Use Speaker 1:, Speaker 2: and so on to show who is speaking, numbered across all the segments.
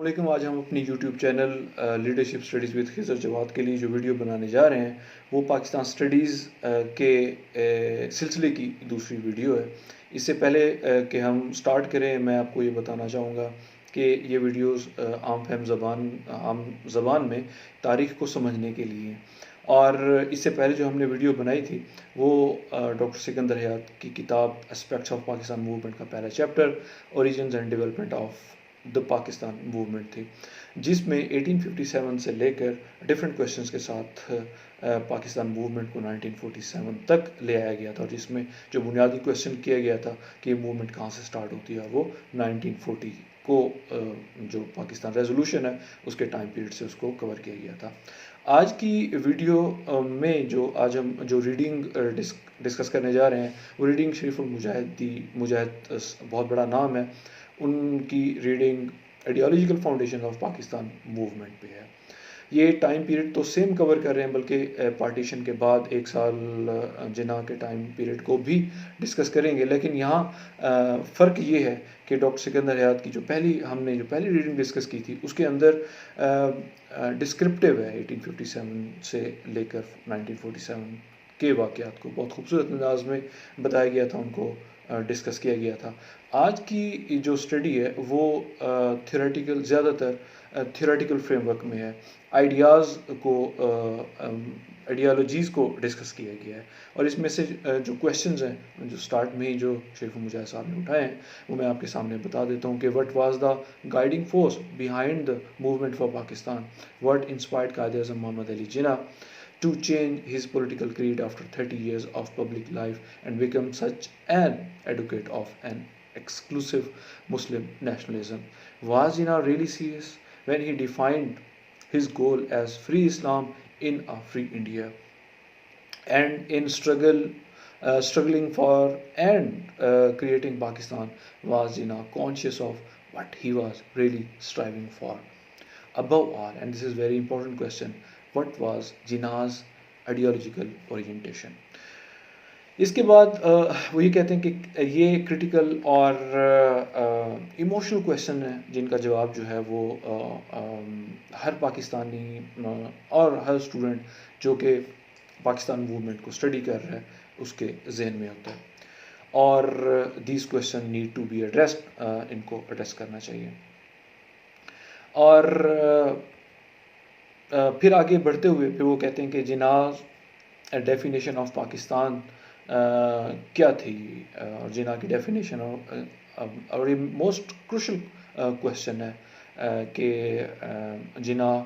Speaker 1: علیکم. آج ہم اپنی YouTube channel leadership studies with Khizar Jawad کے لیے جو ویڈیو بنانے جا رہے ہیں وہ پاکستان اسٹڈیز کے سلسلے کی دوسری ویڈیو ہے. اس سے پہلے کہ ہم سٹارٹ کریں میں آپ کو یہ بتانا چاہوں گا کہ یہ ویڈیوز عام زبان میں تاریخ کو سمجھنے کے لیے ہیں. اور اس سے پہلے جو ہم نے ویڈیو بنائی تھی وہ ڈاکٹر سکندر حیات کی کتاب اسپیکٹس آف پاکستان موومنٹ کا پہلا chapter origins and development of the Pakistan movement تھی، جس میں 1857 سے لے کر ڈفرینٹ کویشچنس کے ساتھ پاکستان موومنٹ کو 1947 تک لے آیا گیا تھا، اور جس میں جو بنیادی کویشچن کیا گیا تھا کہ یہ موومنٹ کہاں سے سٹارٹ ہوتی ہے، وہ 1940 کو جو پاکستان ریزولوشن ہے اس کے ٹائم پیریڈ سے اس کو کور کیا گیا تھا. آج کی ویڈیو میں آج ہم جو ریڈنگ ڈسکس کرنے جا رہے ہیں وہ ریڈنگ شریف مجاہد بہت بڑا نام ہے، ان کی reading ideological foundation of Pakistan movement پہ ہے. یہ ٹائم پیریڈ تو سیم کور کر رہے ہیں، بلکہ پارٹیشن کے بعد ایک سال جناح کے ٹائم پیریڈ کو بھی ڈسکس کریں گے. لیکن یہاں فرق یہ ہے کہ ڈاکٹر سکندر حیات کی جو پہلی ریڈنگ ڈسکس کی تھی اس کے اندر ڈسکرپٹیو ہے 1857 سے لے کر 1947 کے واقعات کو بہت خوبصورت انداز میں بتایا گیا تھا، ان کو ڈسکس کیا گیا تھا. آج کی جو اسٹڈی ہے وہ زیادہ تر تھیوریٹیکل فریم ورک میں ہے، آئیڈیالوجیز کو ڈسکس کیا گیا ہے. اور اس میں سے جو کویشچنز ہیں جو سٹارٹ میں ہی جو شریف مجاہد صاحب نے اٹھائے ہیں وہ میں آپ کے سامنے بتا دیتا ہوں کہ what was the guiding force behind the movement for Pakistan, what inspired Quaid Azam Muhammad Ali Jinnah to change his political creed after 30 years of public life and become such an advocate of an exclusive Muslim nationalism. Was Jinnah really serious when he defined his goal as free Islam in a free India? And in struggling for and creating Pakistan, was Jinnah conscious of what he was really striving for? Above all, and this is very important question, what was Jinnah's ideological orientation? اس کے بعد وہ یہ کہتے ہیں کہ یہ critical اور emotional question ہیں جن کا جواب جو ہے وہ ہر پاکستانی اور ہر اسٹوڈنٹ جو کہ پاکستان موومنٹ کو اسٹڈی کر رہا ہے اس کے ذہن میں ہوتا ہے، اور these question need to be addressed, ان کو ایڈریس کرنا چاہیے. اور پھر آگے بڑھتے ہوئے پھر وہ کہتے ہیں کہ جناح ڈیفینیشن آف پاکستان کیا تھی، اور جناح کی ڈیفینیشن اور یہ موسٹ کروشل کویشچن ہے کہ جناح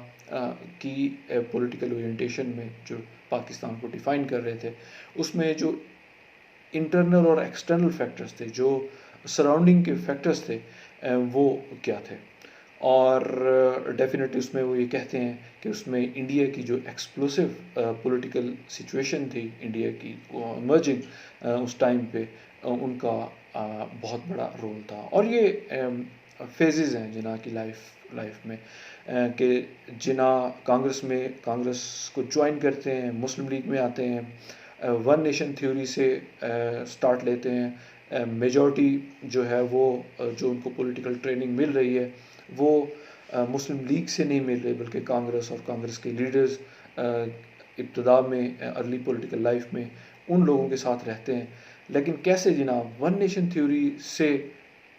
Speaker 1: کی پولیٹیکل اورینٹیشن میں جو پاکستان کو ڈیفائن کر رہے تھے اس میں جو انٹرنل اور ایکسٹرنل فیکٹرز تھے، جو سراؤنڈنگ کے فیکٹرز تھے، وہ کیا تھے. اور ڈیفینیٹلی اس میں وہ یہ کہتے ہیں کہ اس میں انڈیا کی جو ایکسپلوسو پولیٹیکل سچویشن تھی انڈیا کی ایمرجنگ اس ٹائم پہ، ان کا بہت بڑا رول تھا. اور یہ فیزز ہیں جناح کی لائف میں کہ جناح کانگریس کو جوائن کرتے ہیں، مسلم لیگ میں آتے ہیں، ون نیشن تھیوری سے سٹارٹ لیتے ہیں. میجورٹی جو ہے وہ جو ان کو پولیٹیکل ٹریننگ مل رہی ہے وہ مسلم لیگ سے نہیں مل رہی، بلکہ کانگریس اور کانگریس کے لیڈرز ابتدا میں ارلی پولیٹیکل لائف میں ان لوگوں کے ساتھ رہتے ہیں. لیکن کیسے جناب ون نیشن تھیوری سے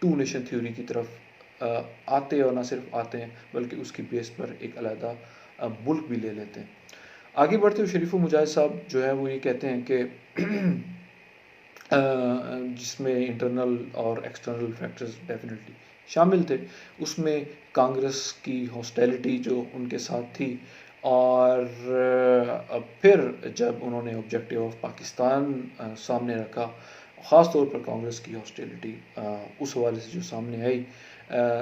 Speaker 1: ٹو نیشن تھیوری کی طرف آتے، اور نہ صرف آتے ہیں بلکہ اس کی بیس پر ایک علیحدہ ملک بھی لے لیتے ہیں. آگے بڑھتے ہوئے شریف مجاہد صاحب جو ہے وہ یہ کہتے ہیں کہ جس میں انٹرنل اور ایکسٹرنل فیکٹرز ڈیفینیٹلی شامل تھے، اس میں کانگریس کی ہاسٹیلٹی جو ان کے ساتھ تھی، اور پھر جب انہوں نے آبجیکٹیو آف پاکستان سامنے رکھا، خاص طور پر کانگریس کی ہاسٹیلٹی اس حوالے سے جو سامنے آئی،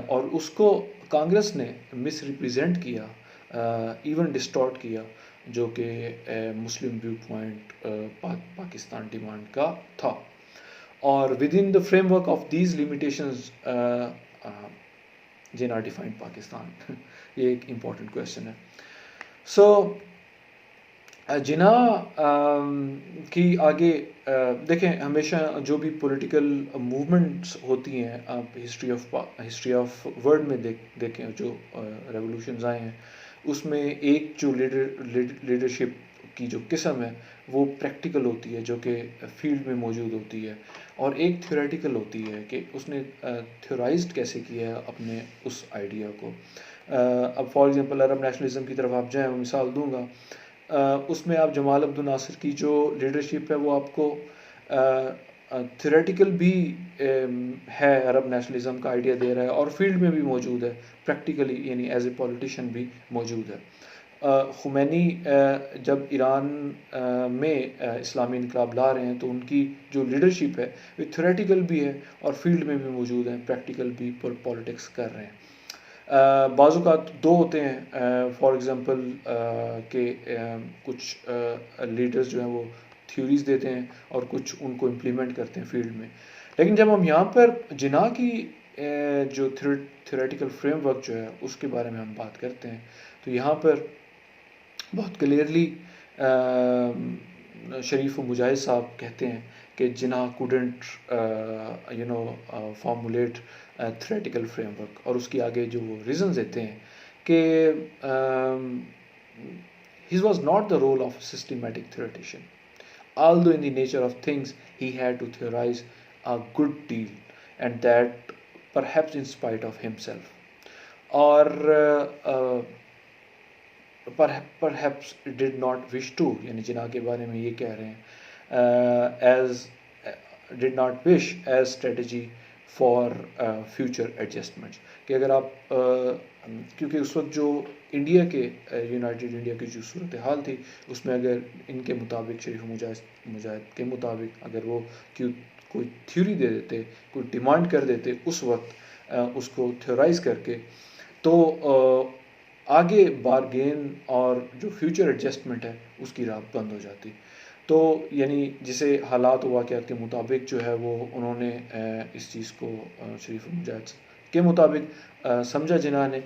Speaker 1: اور اس کو کانگریس نے مس ریپریزنٹ کیا، ایون ڈسٹارٹ کیا، جو کہ مسلم ویو پوائنٹ پاکستان ڈیمانڈ کا تھا. اور with in the frame work of these limitations Jinnah defined Pakistan. یہ ایک امپورٹنٹ کویشچن ہے. سو جنا کی آگے دیکھیں، ہمیشہ جو بھی پولیٹیکل موومنٹس ہوتی ہیں، آپ ہسٹری آف ورلڈ میں دیکھیں جو ریولوشنز آئے ہیں، اس میں ایک جو لیڈرشپ کی جو قسم ہے وہ پریکٹیکل ہوتی ہے، جو کہ فیلڈ میں موجود ہوتی ہے، اور ایک تھیوریٹیکل ہوتی ہے کہ اس نے تھیورائزڈ کیسے کیا ہے اپنے اس آئیڈیا کو. اب فار ایگزامپل عرب نیشنلزم کی طرف آپ جائیں، میں مثال دوں گا. اس میں آپ جمال عبد الناصر کی جو لیڈرشپ ہے وہ آپ کو تھیوریٹیکل بھی ہے، عرب نیشنلزم کا آئیڈیا دے رہا ہے، اور فیلڈ میں بھی موجود ہے پریکٹیکلی، یعنی ایز اے پولیٹیشین بھی موجود ہے. خمینی جب ایران میں اسلامی انقلاب لا رہے ہیں تو ان کی جو لیڈرشپ ہے وہ تھیوریٹیکل بھی ہے اور فیلڈ میں بھی موجود ہیں، پریکٹیکل بھی پولیٹکس کر رہے ہیں. بعض اوقات دو ہوتے ہیں، فار ایگزامپل کہ کچھ لیڈرز جو ہیں وہ تھیوریز دیتے ہیں اور کچھ ان کو امپلیمنٹ کرتے ہیں فیلڈ میں. لیکن جب ہم یہاں پر جناح کی جو تھیوریٹیکل فریم ورک جو ہے اس کے بارے میں ہم بات کرتے ہیں، تو یہاں پر بہت کلیئرلی شریف و مجاہد صاحب کہتے ہیں کہ Jinnah couldn't formulate theoretical framework, اور اس کی آگے جو وہ ریزنز دیتے ہیں کہ his was not the role of a systematic theoretician, although in the nature of things he had to theorize a good deal, and that perhaps in spite of himself, or perhaps did not wish to. یعنی جناح کے بارے میں یہ کہہ رہے ہیں as did not wish as strategy for future adjustments، کہ اگر آپ کیونکہ اس وقت جو انڈیا کے یونائٹیڈ انڈیا کی جو صورتحال تھی اس میں اگر ان کے مطابق، شریف مجاہد کے مطابق، اگر وہ کوئی تھیوری دے دیتے، کوئی ڈیمانڈ کر دیتے اس وقت اس کو تھیورائز کر کے، تو آگے بارگین اور جو فیوچر ایڈجسٹمنٹ ہے اس کی راہ بند ہو جاتی. تو یعنی جسے حالات و واقعات کے مطابق جو ہے وہ انہوں نے اس چیز کو شریف مجاہد کے مطابق سمجھا جناح نے.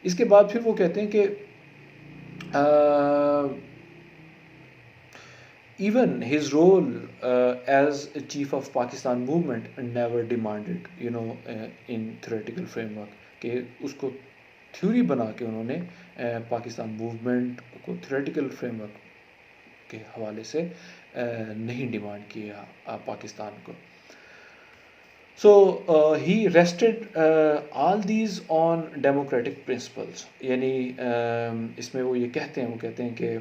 Speaker 1: اس کے بعد پھر وہ کہتے ہیں کہ even his role as a chief of Pakistan movement never demanded in theoretical framework، کہ اس کو تھیوری بنا کے انہوں نے پاکستان موومنٹ کو تھیوریٹیکل فریم ورک کے حوالے سے نہیں ڈیمانڈ کیا پاکستان کو. So he rested all these on democratic principles. یعنی اس میں وہ یہ کہتے ہیں کہ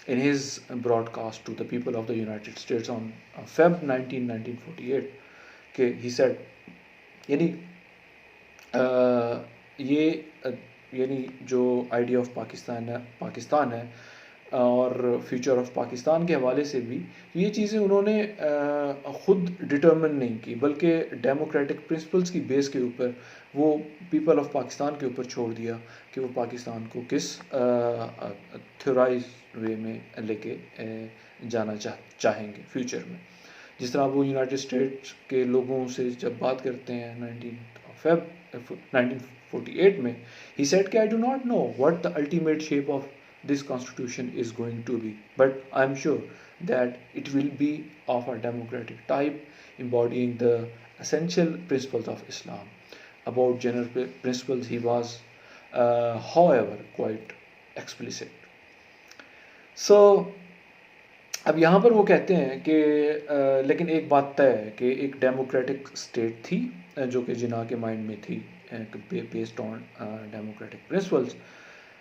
Speaker 1: in his broadcast to the people of the United States on Feb 1948 کہ he said، یعنی یہ یعنی جو آئیڈیا آف پاکستان ہے اور فیوچر آف پاکستان کے حوالے سے بھی یہ چیزیں انہوں نے خود ڈٹرمن نہیں کی، بلکہ ڈیموکریٹک پرنسپلز کی بیس کے اوپر وہ پیپل آف پاکستان کے اوپر چھوڑ دیا کہ وہ پاکستان کو کس تھیورائز وے میں لے کے جانا چاہیں گے فیوچر میں. جس طرح وہ یونائٹڈ اسٹیٹس کے لوگوں سے جب بات کرتے ہیں 1948 میں، he said کہ I do not know what the ultimate shape of this constitution is going to be, but I am sure that it will be of a democratic type, embodying the essential principles of Islam. About general principles he was however quite explicit. So اب یہاں پر وہ کہتے ہیں کہ لیکن ایک بات طے ہے کہ ایک ڈیموکریٹک اسٹیٹ تھی جو کہ جناح کے مائنڈ میں تھی based on democratic principles,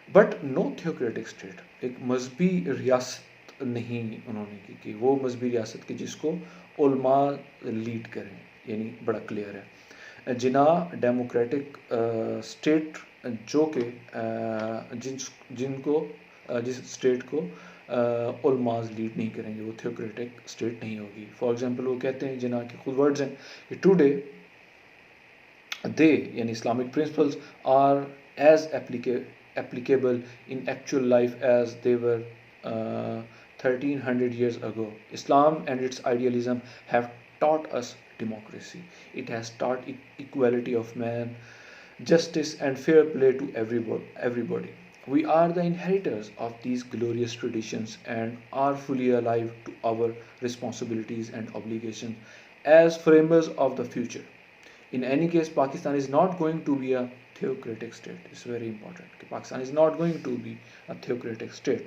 Speaker 1: but no theocratic state. ایک مذہبی ریاست نہیں انہوں نے کی کہ وہ مذہبی ریاست کی جس کو علماء لیڈ کریں، یعنی بڑا کلیئر ہے. جناح ڈیموکریٹک اسٹیٹ جو کہ جس اسٹیٹ کو علماز لیڈ نہیں کریں گے، وہ تھیوکریٹک اسٹیٹ نہیں ہوگی. فار ایگزامپل وہ کہتے ہیں، جناح کے خود ورڈز ہیں کہ ٹوڈے دے یعنی Islamic principles are as applicable in actual life as they were 1300 years ago. Islam and its idealism have taught us democracy. It has taught equality of man, justice and fair play to everybody. We are the inheritors of these glorious traditions and are fully alive to our responsibilities and obligations as framers of the future. In any case, Pakistan is not going to be a theocratic state. It's very important. Pakistan is not going to be a theocratic state.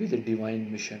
Speaker 1: with a divine mission,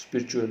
Speaker 1: spiritual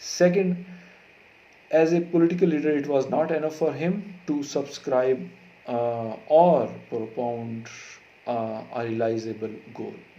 Speaker 1: Second, as a political leader, it was not enough for him to subscribe or propound a realizable goal.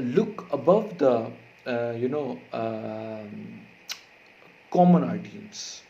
Speaker 1: look above the common audience.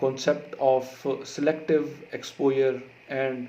Speaker 1: concept of selective exposure and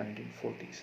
Speaker 1: 1940s.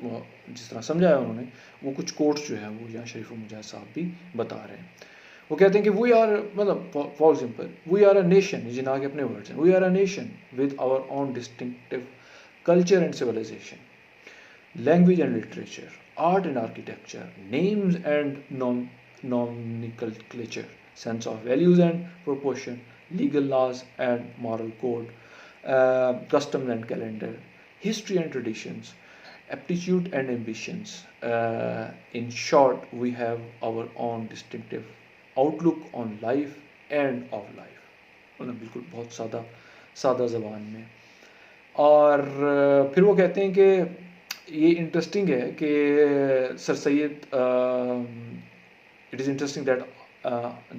Speaker 1: جس طرح سمجھایا انہوں نے وہ کچھ quotes جو ہے وہ یہاں شریف المجاہد صاحب بھی بتا رہے ہیں. وہ کہتے ہیں کہ وی آر مطلب for example we are a nation, Jinnah کے اپنے ورڈز ہیں، we are a nation with our own distinctive culture and civilisation, language and literature, art and architecture, names and nomenclature, sense of values and proportion, legal laws and moral code, customs and calendar, history and traditions, aptitude and ambitions. In short, we have our own distinctive outlook on life and of life. مطلب بالکل بہت سادہ زبان میں. اور پھر وہ کہتے ہیں کہ یہ انٹرسٹنگ ہے کہ sir Syed it is interesting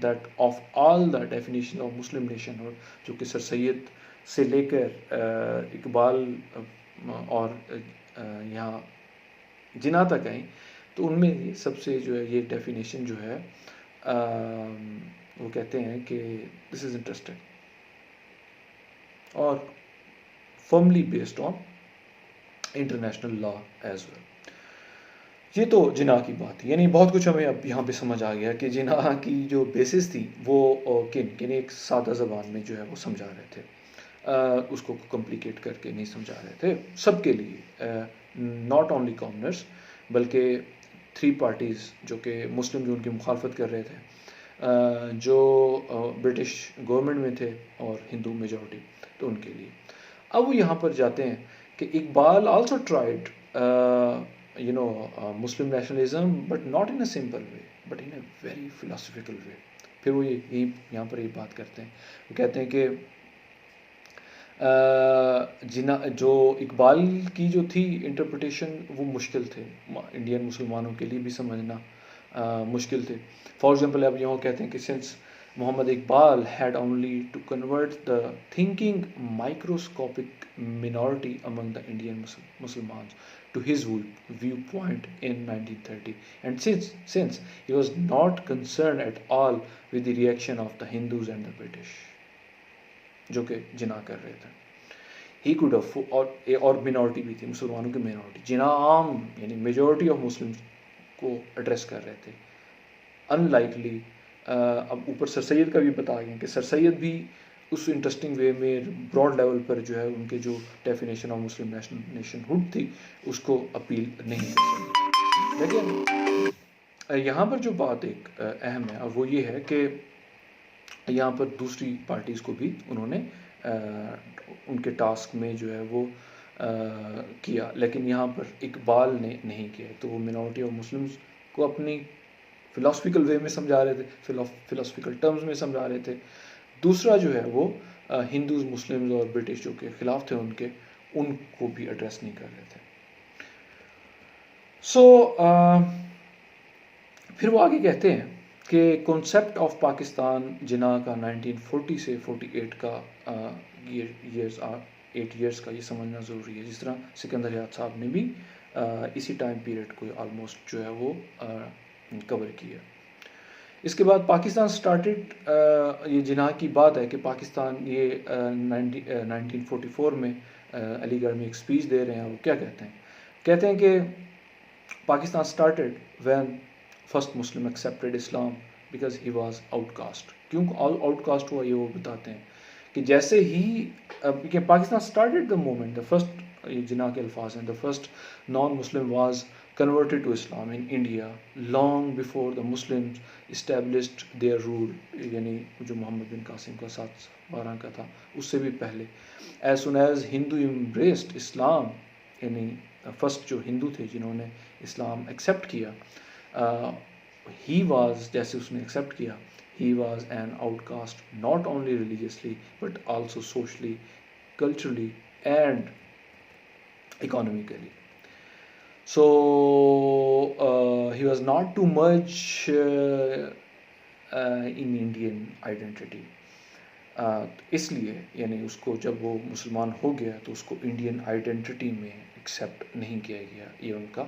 Speaker 1: that of all the definition of Muslim nationhood, جو کہ سر سید سے لے کر اقبال اور یہاں جناح تک آئیں، تو ان میں سب سے جو ہے یہ ڈیفینیشن جو ہے وہ کہتے ہیں کہ دس از انٹرسٹنگ اور firmly based on international law as well. یہ تو جناح کی بات تھی، یعنی بہت کچھ ہمیں اب یہاں پہ سمجھ آ گیا کہ جناح کی جو بیسس تھی وہ یعنی ایک سادہ زبان میں جو ہے وہ سمجھا رہے تھے، اس کو کمپلیکیٹ کر کے نہیں سمجھا رہے تھے سب کے لیے، ناٹ اونلی کامنرس بلکہ 3 پارٹیز جو کہ مسلم جو ان کی مخالفت کر رہے تھے، جو برٹش گورنمنٹ میں تھے اور ہندو میجورٹی، تو ان کے لیے. اب وہ یہاں پر جاتے ہیں کہ Iqbal also tried Muslim nationalism but not in a simple way but in a very philosophical way. پھر وہ یہی یہاں پر یہ بات کرتے ہیں، وہ کہتے ہیں کہ جو اقبال کی جو تھی انٹرپریٹیشن وہ مشکل تھے، انڈین مسلمانوں کے لیے بھی سمجھنا مشکل تھے. فار ایگزامپل اب یہاں کہتے ہیں کہ since Muhammad Iqbal had only to convert the thinking microscopic minority among the Indian Muslims to his viewpoint in 1930, and since he was not concerned at all with the reaction of the Hindus and the British, جو کہ جناح کر رہے تھے، he could have اور minority بھی تھی، مسلمانوں کی مینورٹی، جناح عام یعنی میجورٹی آف مسلمس کو ایڈریس کر رہے تھے. ان لائکلی اب اوپر سر سید کا بھی بتا گئے کہ سر سید بھی اس انٹرسٹنگ وے میں براڈ لیول پر جو ہے ان کے جو definition of Muslim nationhood تھی اس کو اپیل نہیں کر سکتے. لیکن یہاں پر جو بات ایک اہم ہے اور وہ یہ ہے کہ یہاں پر دوسری پارٹیز کو بھی انہوں نے ان کے ٹاسک میں جو ہے وہ کیا، لیکن یہاں پر اقبال نے نہیں کیا. تو وہ مینورٹی آف مسلمس کو اپنی فلاسفیکل وے میں سمجھا رہے تھے، فلاسفیکل ٹرمز میں سمجھا رہے تھے. دوسرا جو ہے وہ ہندوز مسلمز اور برٹش جو کے خلاف تھے ان کو بھی ایڈریس نہیں کر رہے تھے. پھر وہ آگے کہتے ہیں کہ کانسیپٹ آف پاکستان جناح کا 1940 سے 48 کا 8 ایئرس کا یہ سمجھنا ضروری ہے، جس طرح سکندر حیات صاحب نے بھی اسی ٹائم پیریڈ کو آلموسٹ جو ہے وہ کور کیا. اس کے بعد پاکستان سٹارٹڈ، یہ جناح کی بات ہے کہ پاکستان یہ 1944 میں علی گڑھ میں ایک اسپیچ دے رہے ہیں. وہ کیا کہتے ہیں کہ Pakistan started when first Muslim accepted Islam because he was out cost. کیوں آؤٹ کاسٹ ہوا یہ وہ بتاتے ہیں کہ جیسے ہی کہ Pakistan started the moment, the first, یہ جناح کے الفاظ ہیں، the first non Muslim was converted to Islam in India long before the Muslims established their rule، یعنی جو محمد بن قاسم کا 712 کا تھا اس سے بھی پہلے. as soon as Hindu embraced Islam، یعنی فرسٹ جو ہندو تھے جنہوں نے اسلام ایکسیپٹ کیا، he was، جیسے اس نے ایکسیپٹ کیا، he was an outcast not only religiously but also socially, culturally and economically. So he was not too much in Indian identity. اس لیے یعنی اس کو جب وہ مسلمان ہو گیا تو اس کو انڈین آئیڈینٹی میں ایکسیپٹ نہیں کیا گیا. یہ ان کا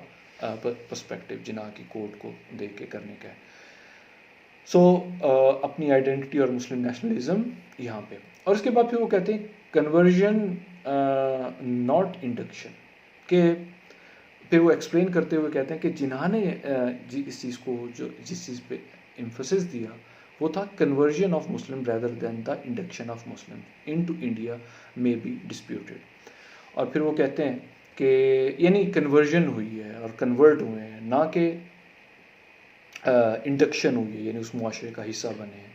Speaker 1: پرسپیکٹیو جناح کی کوڈ کو دیکھ کے کرنے کا ہے. اپنی آئیڈینٹی اور مسلم نیشنلزم یہاں پہ. اور اس کے بعد پھر وہ کہتے ہیں کنورژن ناٹ انڈکشن، کہ پھر وہ ایکسپلین کرتے ہوئے کہتے ہیں کہ جنہوں نے اس چیز کو جس چیز پہ ایمفسس دیا وہ تھا conversion of Muslim rather than the induction of Muslim into India میں بی ڈسپیوٹیڈ. اور پھر وہ کہتے ہیں کہ یعنی کنورژن ہوئی ہے اور کنورٹ ہوئے ہیں، نہ کہ انڈکشن ہوئی ہے یعنی اس معاشرے کا حصہ بنے ہیں.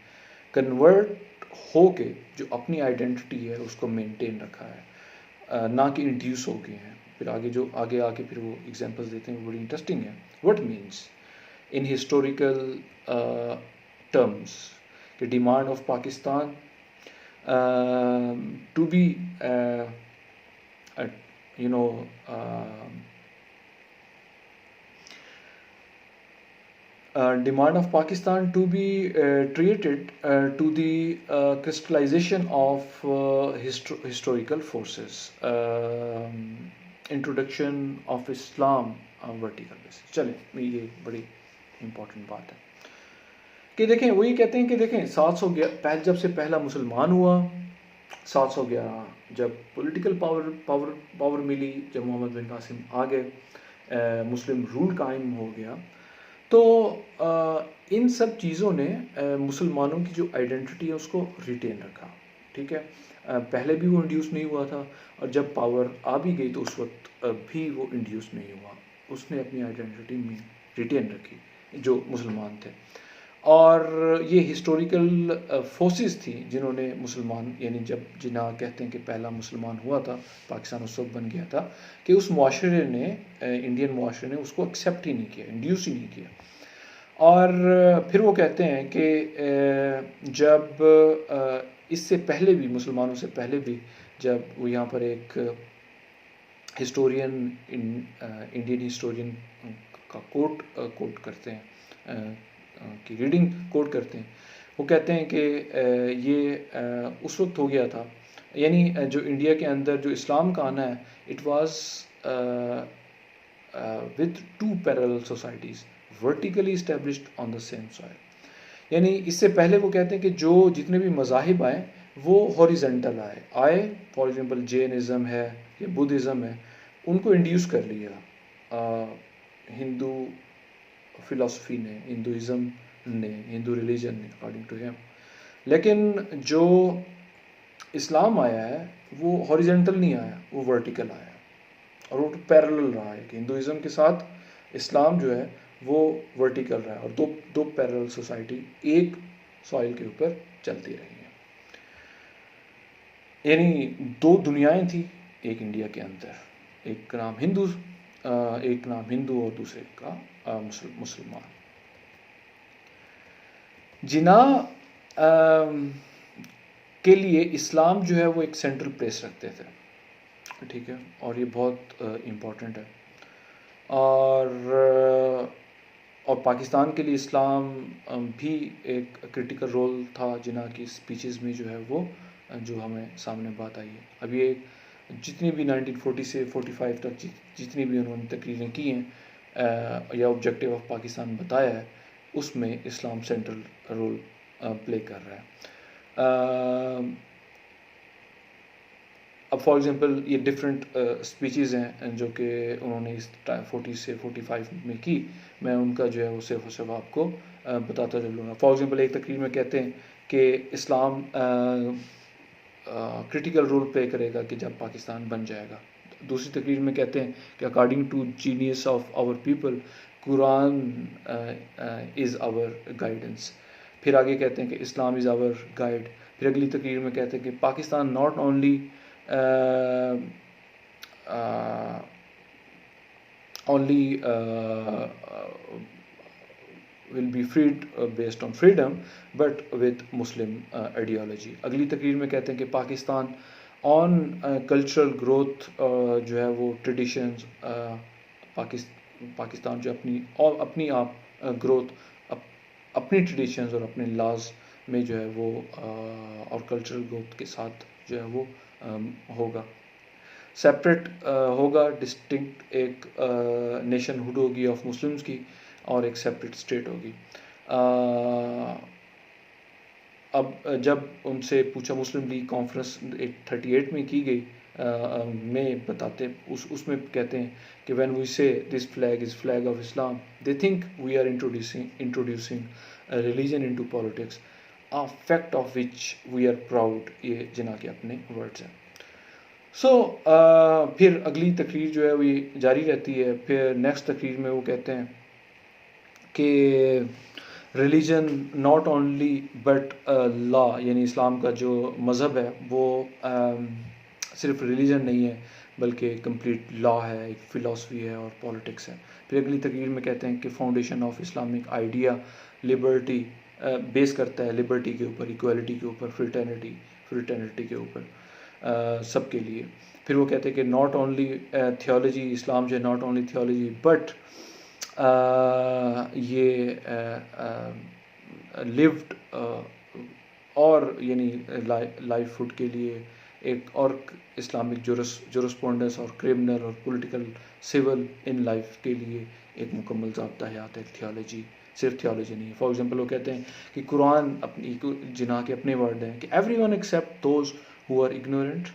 Speaker 1: کنورٹ ہو کے جو اپنی آئیڈینٹی ہے اس کو مینٹین رکھا ہے، نہ کہ انڈیوس ہو گئے ہیں. پھر آگے آ کے پھر وہ ایگزامپلس دیتے ہیں، وہ بڑی انٹرسٹنگ ہے. What means in historical terms کہ demand of Pakistan to be you know demand of Pakistan to be treated to the crystallization of historical forces, introduction of Islam vertical basis. چلیں یہ بڑی امپورٹنٹ بات ہے کہ دیکھیں وہی کہتے ہیں کہ دیکھیں 711 جب سے پہلا مسلمان ہوا، 711 جب پولیٹیکل پاور ملی، جب محمد بن قاسم آ گئے، مسلم رول قائم ہو گیا، تو ان سب چیزوں نے مسلمانوں کی جو آئیڈینٹی ہے اس کو ریٹین رکھا. ٹھیک ہے، پہلے بھی وہ انڈیوس نہیں ہوا تھا، اور جب پاور آ بھی گئی تو اس وقت بھی وہ انڈیوس نہیں ہوا. اس نے اپنی آئیڈینٹی میں ریٹین رکھی جو مسلمان تھے. اور یہ ہسٹوریکل فورسز تھیں جنہوں نے مسلمان یعنی جنہاں کہتے ہیں کہ پہلا مسلمان ہوا تھا، پاکستان اس وقت بن گیا تھا کہ اس معاشرے نے، انڈین معاشرے نے اس کو ایکسیپٹ ہی نہیں کیا، انڈیوس ہی نہیں کیا. اور پھر وہ کہتے ہیں کہ جب اس سے پہلے بھی، مسلمانوں سے پہلے بھی، جب وہ یہاں پر ایک ہسٹورین انڈین ہسٹورین کا کوٹ کرتے ہیں، کی ریڈنگ کوٹ کرتے ہیں، وہ کہتے ہیں کہ یہ اس وقت ہو گیا تھا، یعنی جو انڈیا کے اندر جو اسلام کا آنا ہے، it was with two parallel societies vertically established on the same soil. یعنی اس سے پہلے وہ کہتے ہیں کہ جو جتنے بھی مذاہب آئے وہ ہاریزنٹل آئے، فار ایگزامپل جینزم ہے یا بدھزم ہے، ان کو انڈیوس کر لیا ہندو فلاسفی نے، ہندوازم نے، ہندو ریلیجن نے اکارڈنگ ٹو ہیم. لیکن جو اسلام آیا ہے وہ ہاریزنٹل نہیں آیا، وہ ورٹیکل آیا، اور وہ پیرلل رہا ہے کہ ہندوازم کے ساتھ اسلام جو ہے وہ ورٹیکل رہا ہے، اور دو پیرلل سوسائٹی ایک سوائل کے اوپر چلتی رہی ہیں. یعنی دو دنیایں تھیں ایک انڈیا کے اندر، ایک کا نام ہندو اور دوسرے کا مسلمان. جناح کے لیے اسلام جو ہے وہ ایک سینٹرل پلیس رکھتے تھے. ٹھیک ہے، اور یہ بہت امپورٹنٹ ہے. اور پاکستان کے لیے اسلام بھی ایک کرٹیکل رول تھا جناح کی اسپیچز میں، جو ہے وہ جو ہمیں سامنے بات آئی ہے. اب یہ جتنی بھی 1940 سے 45 تک جتنی بھی انہوں نے تقریریں کی ہیں یا آبجیکٹیو آف پاکستان بتایا ہے، اس میں اسلام سینٹرل رول پلے کر رہا ہے. اب فار ایگزامپل یہ ڈفرینٹ اسپیچز ہیں جو کہ انہوں نے اس 40 سے 45 میں کی، میں ان کا جو ہے وہ صرف آپ کو بتاتا چلوں گا. فار ایگزامپل ایک تقریر میں کہتے ہیں کہ اسلام کرٹیکل رول پلے کرے گا کہ جب پاکستان بن جائے گا. دوسری تقریر میں کہتے ہیں کہ according to genius of our people, Quran is our guidance. پھر آگے کہتے ہیں کہ اسلام از آور گائیڈ. پھر اگلی تقریر میں کہتے ہیں کہ Pakistan not only will be freed based on freedom but with Muslim ideology. اگلی تقریر میں کہتے ہیں کہ پاکستان آن کلچرل گروتھ جو ہے وہ ٹریڈیشنز، پاکستان جو اپنی آپ گروتھ اپنی ٹریڈیشنز اور اپنے لاز میں جو ہے وہ اور کلچرل گروتھ کے ساتھ جو ہے وہ ہوگا. سیپریٹ ہوگا، ڈسٹنکٹ ایک نیشن ہوڈ ہوگی آف مسلمس کی، اور ایک سیپریٹ اسٹیٹ ہوگی. اب جب ان سے پوچھا، مسلم لیگ کانفرنس 38 میں کی گئی میں بتاتے اس میں کہتے ہیں کہ when we say this flag is flag of Islam they think we are introducing religion into politics a fact of which we are proud. یہ جناح کے اپنے ورڈز ہیں. سو پھر اگلی تقریر جو ہے وہ جاری رہتی ہے. پھر نیکسٹ تقریر میں وہ کہتے ہیں کہ ریلیجن ناٹ اونلی بٹ لا، یعنی اسلام کا جو مذہب ہے وہ صرف ریلیجن نہیں ہے بلکہ کمپلیٹ لا ہے، ایک فلاسفی ہے اور پالیٹکس ہے. پھر اگلی تقریر میں کہتے ہیں کہ foundation of Islamic idea liberty, base کرتا ہے لبرٹی کے اوپر، ایکویلٹی کے اوپر، فریٹرنٹی کے اوپر سب کے لیے. پھر وہ کہتے ہیں کہ ناٹ اونلی تھیولوجی، اسلام جو ہے ناٹ اونلی تھیولوجی بٹ یہ لیوڈ اور یعنی لائف فوڈ کے لیے ایک اور اسلامک جورسپونڈنس اور کرمنل اور پولیٹیکل سول ان لائف کے لیے ایک مکمل ضابطہ حیات ہے. تھیولوجی صرف تھیولوجی نہیں ہے. فار ایگزامپل وہ کہتے ہیں کہ قرآن اپنی جناح کے اپنے ورڈ ہیں کہ every one except those who are ignorant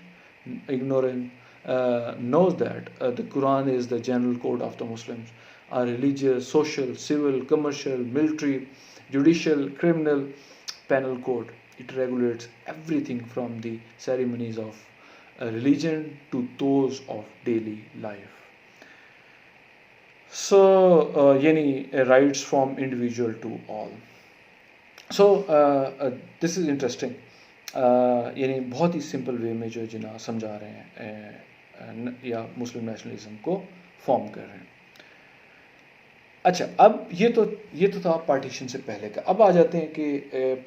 Speaker 1: knows that the Quran is the general code of the Muslims. A religious, social, civil, commercial, military, judicial, criminal, penal code. It regulates everything from the ceremonies of religion to those of daily life. So, yani rights from individual to all. So, this is interesting. یعنی بہت ہی simple way میں جو جناح سمجھا رہے ہیں یا مسلم nationalism کو form کر رہے ہیں. اچھا، اب یہ تو تھا پارٹیشن سے پہلے کا. اب آ جاتے ہیں کہ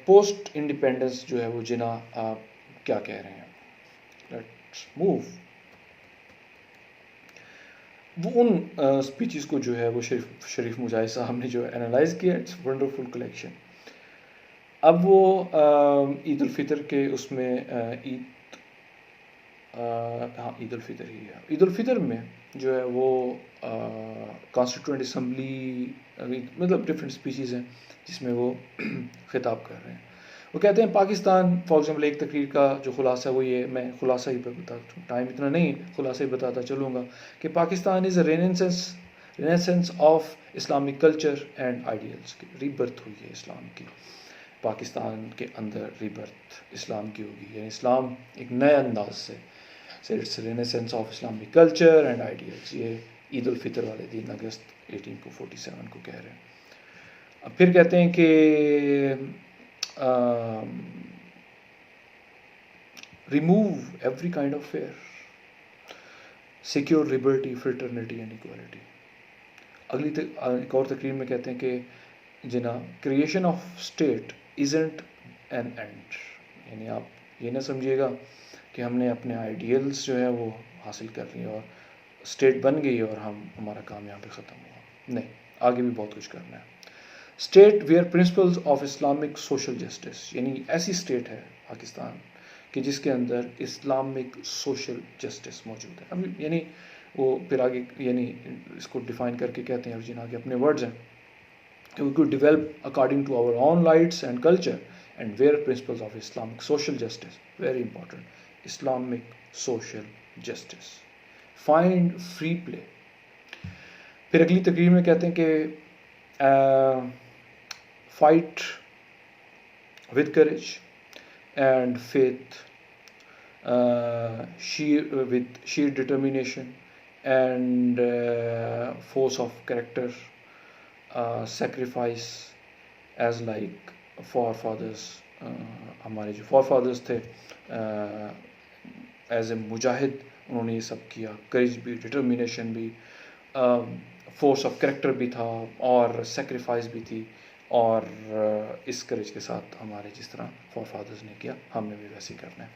Speaker 1: پوسٹ انڈیپینڈنس جو ہے وہ جناح کیا کہہ رہے ہیں. Let's move. وہ ان اسپیچز کو جو ہے وہ شریف مجاہد صاحب نے جو انالائز کیا. It's wonderful collection. اب وہ عید الفطر کے اس میں عید الفطر ہی ہے. عید الفطر میں جو ہے وہ کانسٹیٹوئنٹ اسمبلی، مطلب ڈفرینٹ اسپیچز ہیں جس میں وہ خطاب کر رہے ہیں. وہ کہتے ہیں پاکستان، فار ایگزامپل ایک تقریر کا جو خلاصہ ہے وہ یہ، میں خلاصہ ہی بتاتا ہوں، ٹائم اتنا نہیں، خلاصہ ہی بتاتا چلوں گا کہ Pakistan is a renaissance of Islamic culture and ideals. کی ریبرتھ ہوئی ہے اسلام کی، پاکستان کے اندر ریبرتھ اسلام کی ہوگی، یعنی اسلام ایک نئے انداز سے it's renaissance of Islamic culture and ideals. یہ عید الفطر والے دن اگست 1847 کو کہہ رہے ہیں. اب پھر کہتے ہیں کہ remove every kind of fear, secure liberty, fraternity and equality. اگلی ایک اور تقریر میں کہتے ہیں کہ Jinnah creation of state isn't an end, یعنی آپ یہ نہ سمجھیے گا کہ ہم نے اپنے آئیڈیلس جو ہے وہ حاصل کر لیے اور اسٹیٹ بن گئی اور ہمارا کام یہاں پہ ختم ہوا. نہیں، آگے بھی بہت کچھ کرنا ہے. State where principles of Islamic social justice, یعنی ایسی اسٹیٹ ہے پاکستان کہ جس کے اندر اسلامک سوشل جسٹس موجود ہے. اب یعنی وہ پھر آگے یعنی اس کو ڈیفائن کر کے کہتے ہیں، اور جناح کے اپنے ورڈز ہیں کہ we could develop according to our own lights and culture and where principles of Islamic social justice, very important, Islamic social justice, find free play. پھر اگلی تقریر میں کہتے ہیں کہ fight with courage and faith, with sheer determination and force of character, sacrifice as like forefathers. ہمارے جو forefathers تھے ایز اے مجاہد انہوں نے یہ سب کیا. کریج بھی، ڈٹرمینیشن بھی، فورس آف کریکٹر بھی تھا اور سیکریفائس بھی تھی. اور اس کریج کے ساتھ ہمارے جس طرح forefathers نے کیا ہم نے بھی ویسے کرنا ہے.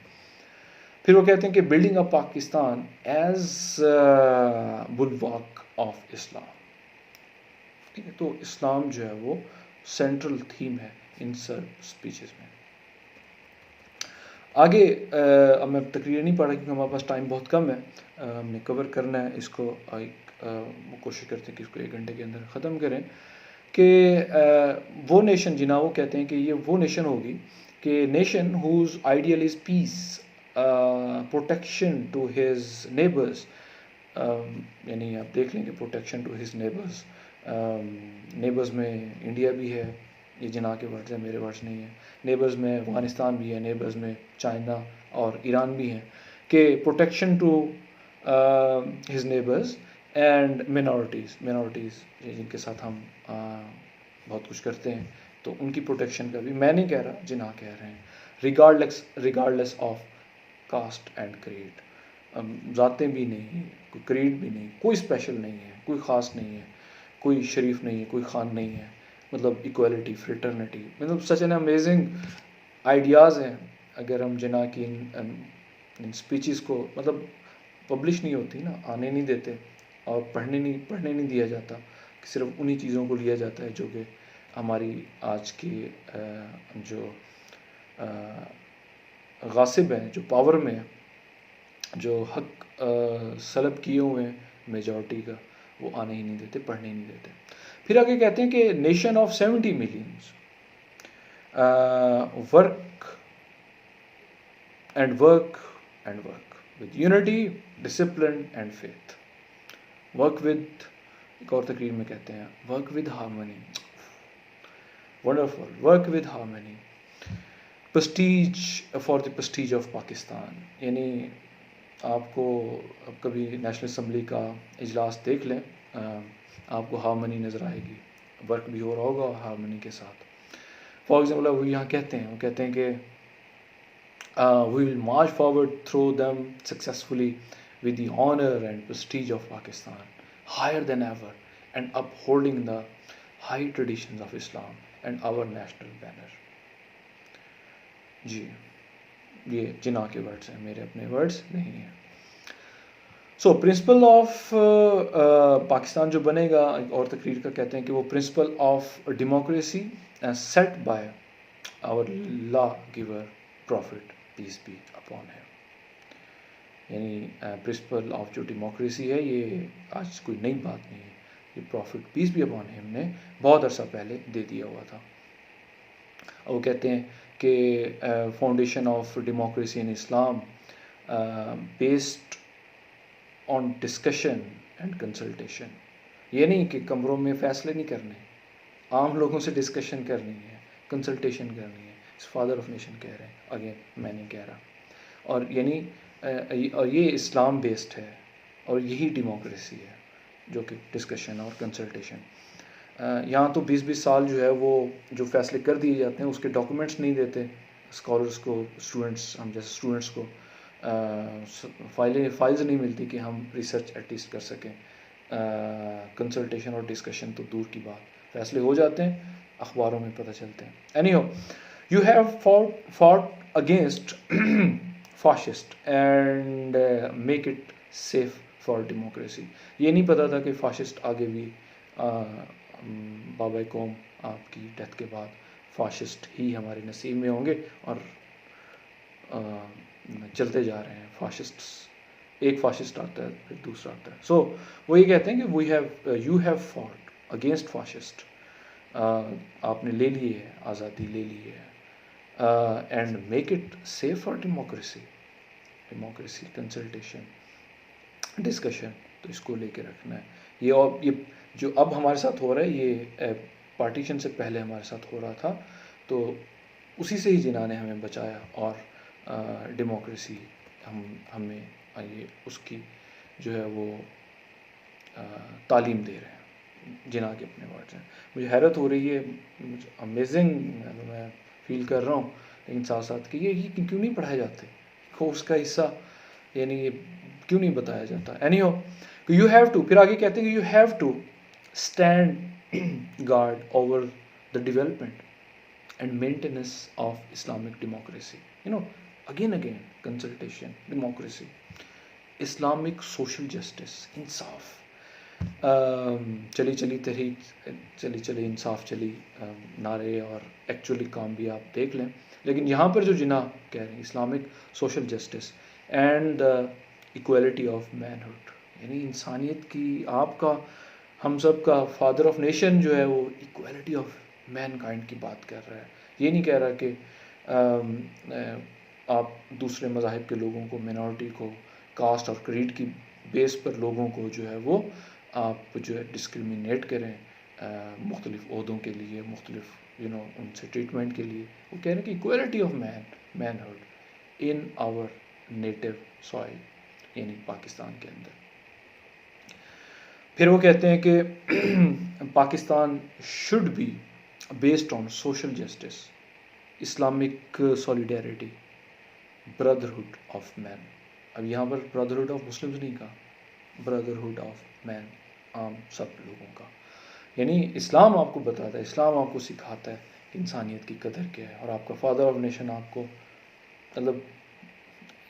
Speaker 1: پھر وہ کہتے ہیں کہ building up Pakistan as bulwark of Islam. ٹھیک ہے، تو اسلام جو ہے وہ سینٹرل تھیم ہے ان سب اسپیچز میں. آگے اب میں تقریر نہیں پڑھ رہا کیونکہ ہمارے پاس ٹائم بہت کم ہے. ہم نے کور کرنا ہے اس کو، کوشش کرتے ہیں کہ اس کو 1 گھنٹے کے اندر ختم کریں. کہ وہ نیشن جناح وہ کہتے ہیں کہ یہ وہ نیشن ہوگی کہ nation whose ideal is peace protection to his neighbours, یعنی آپ دیکھ لیں کہ protection to his neighbours, neighbours میں انڈیا بھی ہے، یہ جناح کے ورڈز ہیں، میرے ورڈز نہیں ہیں، نیبرز میں افغانستان بھی ہے، نیبرز میں چائنا اور ایران بھی ہیں، کہ protection to his neighbours and minorities جن کے ساتھ ہم بہت کچھ کرتے ہیں، تو ان کی پروٹیکشن کا بھی میں نہیں کہہ رہا، جناح کہہ رہے ہیں، regardless of caste and creed, ذاتیں بھی نہیں، کوئی کریڈ بھی نہیں، کوئی اسپیشل نہیں ہے، کوئی خاص نہیں ہے، کوئی شریف نہیں ہے، کوئی خان نہیں ہے، مطلب ایکویلٹی، فریٹرنیٹی، مطلب سچ این امیزنگ آئیڈیاز ہیں. اگر ہم جناح کی ان اسپیچز کو مطلب پبلش نہیں ہوتی نا، آنے نہیں دیتے اور پڑھنے نہیں دیا جاتا، کہ صرف انہی چیزوں کو لیا جاتا ہے جو کہ ہماری آج کی جو غاصب ہیں، جو پاور میں ہیں، جو حق سلب کیے ہوئے ہیں میجورٹی کا، وہ آنے ہی نہیں دیتے، پڑھنے ہی نہیں دیتے. پھر آگے کہتے ہیں کہ nation of 70 millions work with unity, discipline and faith. Work with، ایک اور تقریر میں کہتے ہیں work with harmony. Wonderful. Work with harmony. Prestige for the prestige of Pakistan. یعنی آپ کو اب کبھی نیشنل اسمبلی کا اجلاس دیکھ لیں، آپ کو ہارمنی نظر آئے گی، ورک بھی ہو رہا ہوگا ہارمنی کے ساتھ. فار ایگزامپل وہ یہاں کہتے ہیں کہ we will march forward through them successfully with the honor and prestige of Pakistan, higher than ever, and upholding the high traditions of Islam and our national banner. جی یہ جناح کے words ہیں، میرے اپنے ورڈز نہیں ہیں. سو پرنسپل آف پاکستان جو بنے گا، ایک اور تقریر کا کہتے ہیں کہ وہ principle of democracy set by our law giver prophet peace be upon him. یعنی پرنسپل آف جو ڈیموکریسی ہے، یہ آج کوئی نئی بات نہیں ہے، یہ پروفٹ پیس بی اپون ہم نے بہت عرصہ پہلے دے دیا ہوا تھا. وہ کہتے ہیں کہ foundation of democracy in Islam based on discussion and consultation. یہ نہیں کہ کمروں میں فیصلے نہیں کرنے، عام لوگوں سے ڈسکشن کرنی ہے، کنسلٹیشن کرنی ہے. فادر آف نیشن کہہ رہے ہیں، اگین میں نہیں کہہ رہا. اور یعنی اور یہ اسلام بیسڈ ہے، اور یہی ڈیموکریسی ہے جو کہ ڈسکشن اور کنسلٹیشن. یہاں تو 20 سال جو ہے وہ جو فیصلے کر دیے جاتے ہیں اس کے ڈاکومنٹس نہیں دیتے اسکالرس کو، اسٹوڈنٹس، ہم جیسے اسٹوڈنٹس کو فائلز نہیں ملتی کہ ہم ریسرچ ایٹ لیسٹ کر سکیں. کنسلٹیشن اور ڈسکشن تو دور کی بات، فیصلے ہو جاتے ہیں، اخباروں میں پتہ چلتے ہیں. Anyhow, you have fought against fascist and make it safe for democracy. یہ نہیں پتا تھا کہ فاشسٹ آگے بھی بابا قوم آپ کی ڈیتھ کے بعد فاشسٹ ہی ہمارے نصیب میں ہوں گے، اور چلتے جا رہے ہیں فاشسٹس. ایک فاشسٹ آتا ہے پھر دوسرا آتا ہے. سو وہ یہ کہتے ہیں کہ you have fought against fascist, آپ نے لے لی ہے، آزادی لے لی ہے. And make it safe for democracy, consultation, discussion, تو اس کو لے کے رکھنا ہے. یہ جو اب ہمارے ساتھ ہو رہا ہے، یہ پارٹیشن سے پہلے ہمارے ساتھ ہو رہا تھا، تو اسی سے ہی جناح نے ہمیں بچایا، اور ڈیموکریسی ہمیں یہ اس کی جو ہے وہ تعلیم دے رہے ہیں. جناح کے اپنے ورڈز ہیں. مجھے حیرت ہو رہی ہے، مجھے امیزنگ میں فیل کر رہا ہوں، لیکن ساتھ ساتھ کہ یہ کیوں نہیں پڑھائے جاتے، اس کا حصہ یعنی یہ کیوں نہیں بتایا جاتا. Anyhow, you have to, پھر آگے کہتے ہیں کہ you have to stand guard over the development and maintenance of Islamic democracy. Again consultation, democracy, Islamic social justice, انصاف. چلی تحریک، چلی انصاف چلی، نعرے اور ایکچولی کام بھی آپ دیکھ لیں. لیکن یہاں پر جو جناح کہہ رہے ہیں، Islamic social justice and equality of manhood, یعنی انسانیت کی، آپ کا، ہم سب کا فادر آف نیشن جو ہے وہ ایکویلٹی آف مین کائنڈ کی بات کر رہا ہے. یہ نہیں کہہ رہا کہ آپ دوسرے مذاہب کے لوگوں کو، مینورٹی کو، کاسٹ اور کریڈ کی بیس پر لوگوں کو جو ہے وہ آپ جو ہے ڈسکریمنیٹ کریں مختلف عہدوں کے لیے، مختلف ان سے ٹریٹمنٹ کے لیے. وہ کہہ رہے ہیں کہ equality of manhood in our native soil, یعنی پاکستان کے اندر. پھر وہ کہتے ہیں کہ Pakistan should be based on social justice, Islamic solidarity, brotherhood of man. اب یہاں پر بردرہڈ آف مسلمز نہیں کہا، بردرہڈ آف مین، عام سب لوگوں کا. یعنی اسلام آپ کو بتاتا ہے، اسلام آپ کو سکھاتا ہے کہ انسانیت کی قدر کیا ہے، اور آپ کا فادر آف نیشن آپ کو مطلب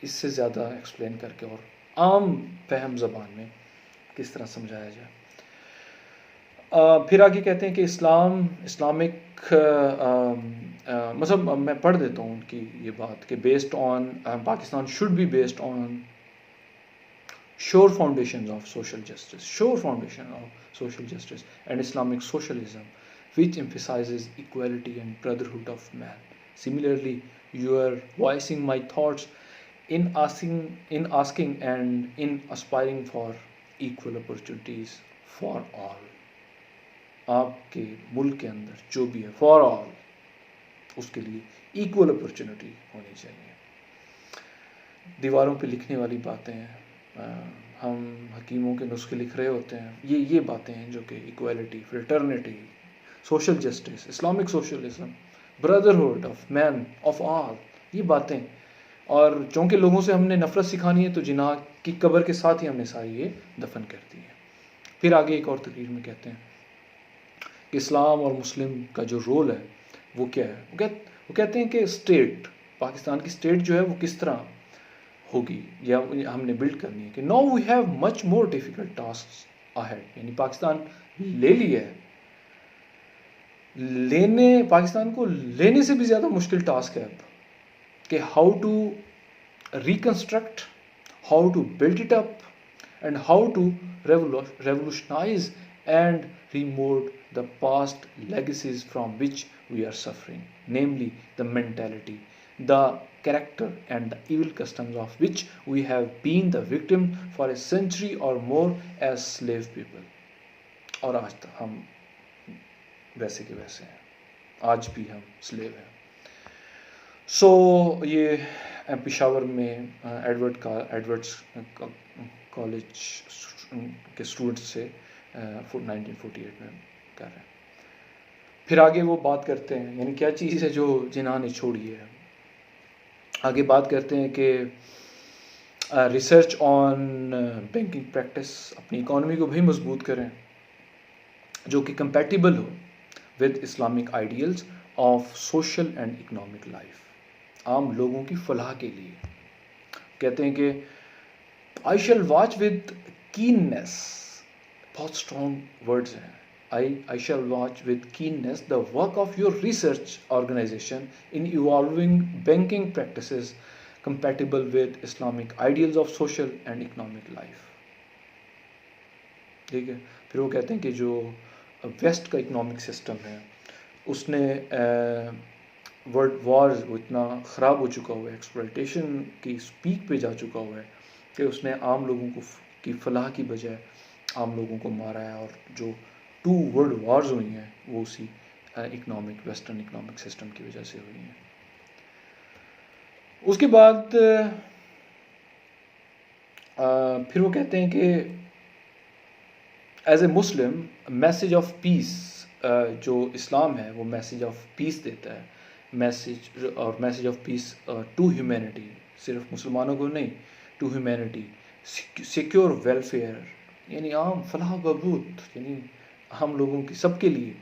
Speaker 1: اس سے زیادہ ایکسپلین کر کے اور عام فہم زبان میں کس طرح سمجھایا جائے. پھر آگے کہتے ہیں کہ اسلامک مطلب میں پڑھ دیتا ہوں ان کی یہ بات کہ based on Pakistan should be based on sure foundations of social justice and Islamic socialism, which emphasizes equality and brotherhood of man. Similarly, you are voicing my thoughts in asking and in aspiring for equal opportunities for all. آپ کے ملک کے اندر جو بھی ہے for all, اس کے لیے equal opportunity ہونی چاہیے. دیواروں پہ لکھنے والی باتیں ہیں، ہم حکیموں کے نسخے لکھ رہے ہوتے ہیں، یہ باتیں ہیں جو کہ equality, fraternity, social justice, Islamic socialism, brotherhood of man of all, یہ باتیں. اور چونکہ لوگوں سے ہم نے نفرت سکھانی ہے تو جناح کی قبر کے ساتھ ہی ہم نے ساری یہ دفن کر دی ہے. پھر آگے ایک اور تقریر میں کہتے ہیں کہ اسلام اور مسلم کا جو رول ہے وہ کیا ہے. وہ کہتے ہیں کہ اسٹیٹ، پاکستان کی اسٹیٹ جو ہے وہ کس طرح ہوگی یا ہم نے بلڈ کرنی ہے. کہ now we have much more difficult tasks ahead, یعنی پاکستان لے لیا ہے، پاکستان کو لینے سے بھی زیادہ مشکل ٹاسک ہے اب، کہ how to reconstruct, how to build it up and how to revolutionise and remove the past legacies from which we are suffering, namely the mentality, the character and the evil customs of which we have been the victim for a century or more as slave people. اور آج تک ہم ویسے کے ویسے ہیں، آج بھی ہم سلیو ہیں. سو یہ پشاور میں ایڈورڈس کالج کے اسٹوڈنٹس سے 1948 میں کر رہے ہیں. پھر آگے وہ بات کرتے ہیں، یعنی کیا چیز ہے جو جناح نے چھوڑی ہے. آگے بات کرتے ہیں کہ ریسرچ آن بینکنگ پریکٹس، اپنی اکانومی کو بھی مضبوط کریں جو کہ compatible who with Islamic ideals of social and economic life, عام لوگوں کی فلاح کے لیے. کہتے ہیں کہ آئی شیل واچ ود کیننیس، بہت اسٹرانگ ورڈز ہیں. I shall watch with keenness the work of your research organization in evolving banking practices compatible with Islamic ideals of social and economic life. ٹھیک ہے. پھر وہ کہتے ہیں کہ جو ویسٹ کا اکنامک سسٹم ہے اس نے ورلڈ وارز وہ اتنا خراب ہو چکا ہوا ہے، ایکسپلائٹیشن کی پیک پہ جا چکا ہوا ہے کہ اس نے عام لوگوں کو کی فلاح کی بجائے عام لوگوں کو مارا ہے، اور جو 2 ورلڈ وارز ہوئی ہیں وہ اسی ویسٹرن اکنامک سسٹم کی وجہ سے ہوئی ہیں. اس کے بعد پھر وہ کہتے ہیں کہ as a Muslim message of peace, جو اسلام ہے وہ میسیج آف پیس دیتا ہے، message of peace to humanity, صرف مسلمانوں کو نہیں، ٹو ہیومینٹی، سیکیور ویلفیئر، یعنی عام فلاح و بہبود، یعنی ہم لوگوں کی سب کے لیے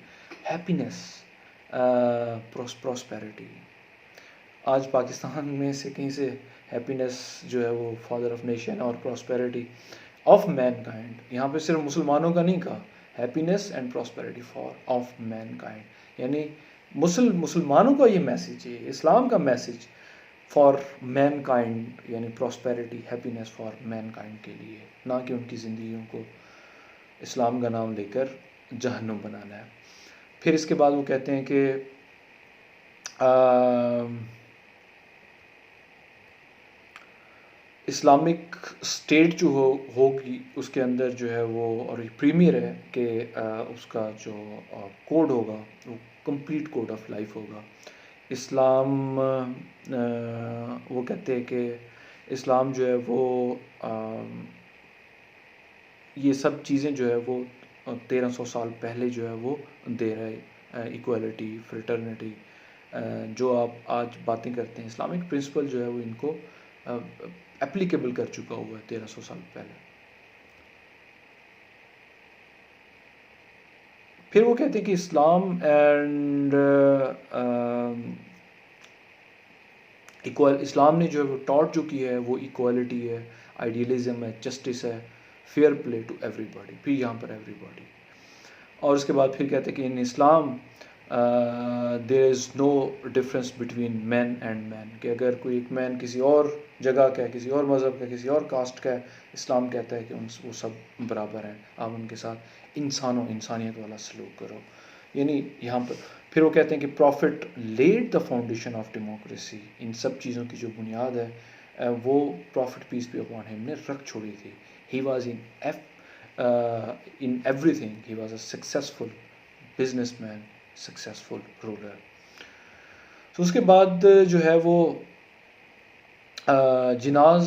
Speaker 1: ہیپینس، پراسپیرٹی. آج پاکستان میں سے کہیں سے ہیپینس جو ہے وہ فادر آف نیشن اور پراسپیرٹی آف مین کائنڈ، یہاں پہ صرف مسلمانوں کا نہیں کہا، happiness and prosperity for of mankind, یعنی مسلمانوں کا یہ میسیج ہے، اسلام کا میسیج فار مین کائنڈ، یعنی prosperity, happiness for mankind کے لیے، نہ کہ ان کی زندگیوں کو اسلام کا نام لے کر جہنم بنانا ہے. پھر اس کے بعد وہ کہتے ہیں کہ اسلامک اسٹیٹ جو ہوگی اس کے اندر جو ہے وہ، اور پریمیئر ہے کہ اس کا جو کوڈ ہوگا وہ کمپلیٹ کوڈ آف لائف ہوگا. اسلام وہ کہتے ہیں کہ اسلام جو ہے وہ یہ سب چیزیں جو ہے وہ 1300 سال پہلے جو ہے وہ دے رہا ہے. ایکویلٹی، فریٹرنیٹی، جو آپ آج باتیں کرتے ہیں، اسلامک پرنسپل جو ہے وہ ان کو اپلیکیبل کر چکا ہوا ہے 1300 سال پہلے. پھر وہ کہتے ہیں کہ اسلام اینڈ اسلام نے جو ہے وہ ٹاٹ جو کی ہے وہ ایکوالٹی ہے، آئیڈیلزم ہے، جسٹس ہے، fair play to everybody, پھر یہاں پر ایوری باڈی. اور اس کے بعد پھر کہتے ہیں کہ in Islam there is no difference between man and man, کہ اگر کوئی ایک مین کسی اور جگہ کا ہے، کسی اور مذہب کا، کسی اور کاسٹ کا ہے، اسلام کہتا ہے کہ وہ سب برابر ہیں، آپ ان کے ساتھ انسانیت والا سلوک کرو. یعنی یہاں پر پھر وہ کہتے ہیں کہ prophet laid the foundation of democracy, ان سب چیزوں کی جو بنیاد ہے وہ پروفٹ پیس بی اپان ہم نے رکھ چھوڑی تھی. He was in everything, he was a successful businessman, successful ruler. تو اس کے بعد جو ہے وہ جناز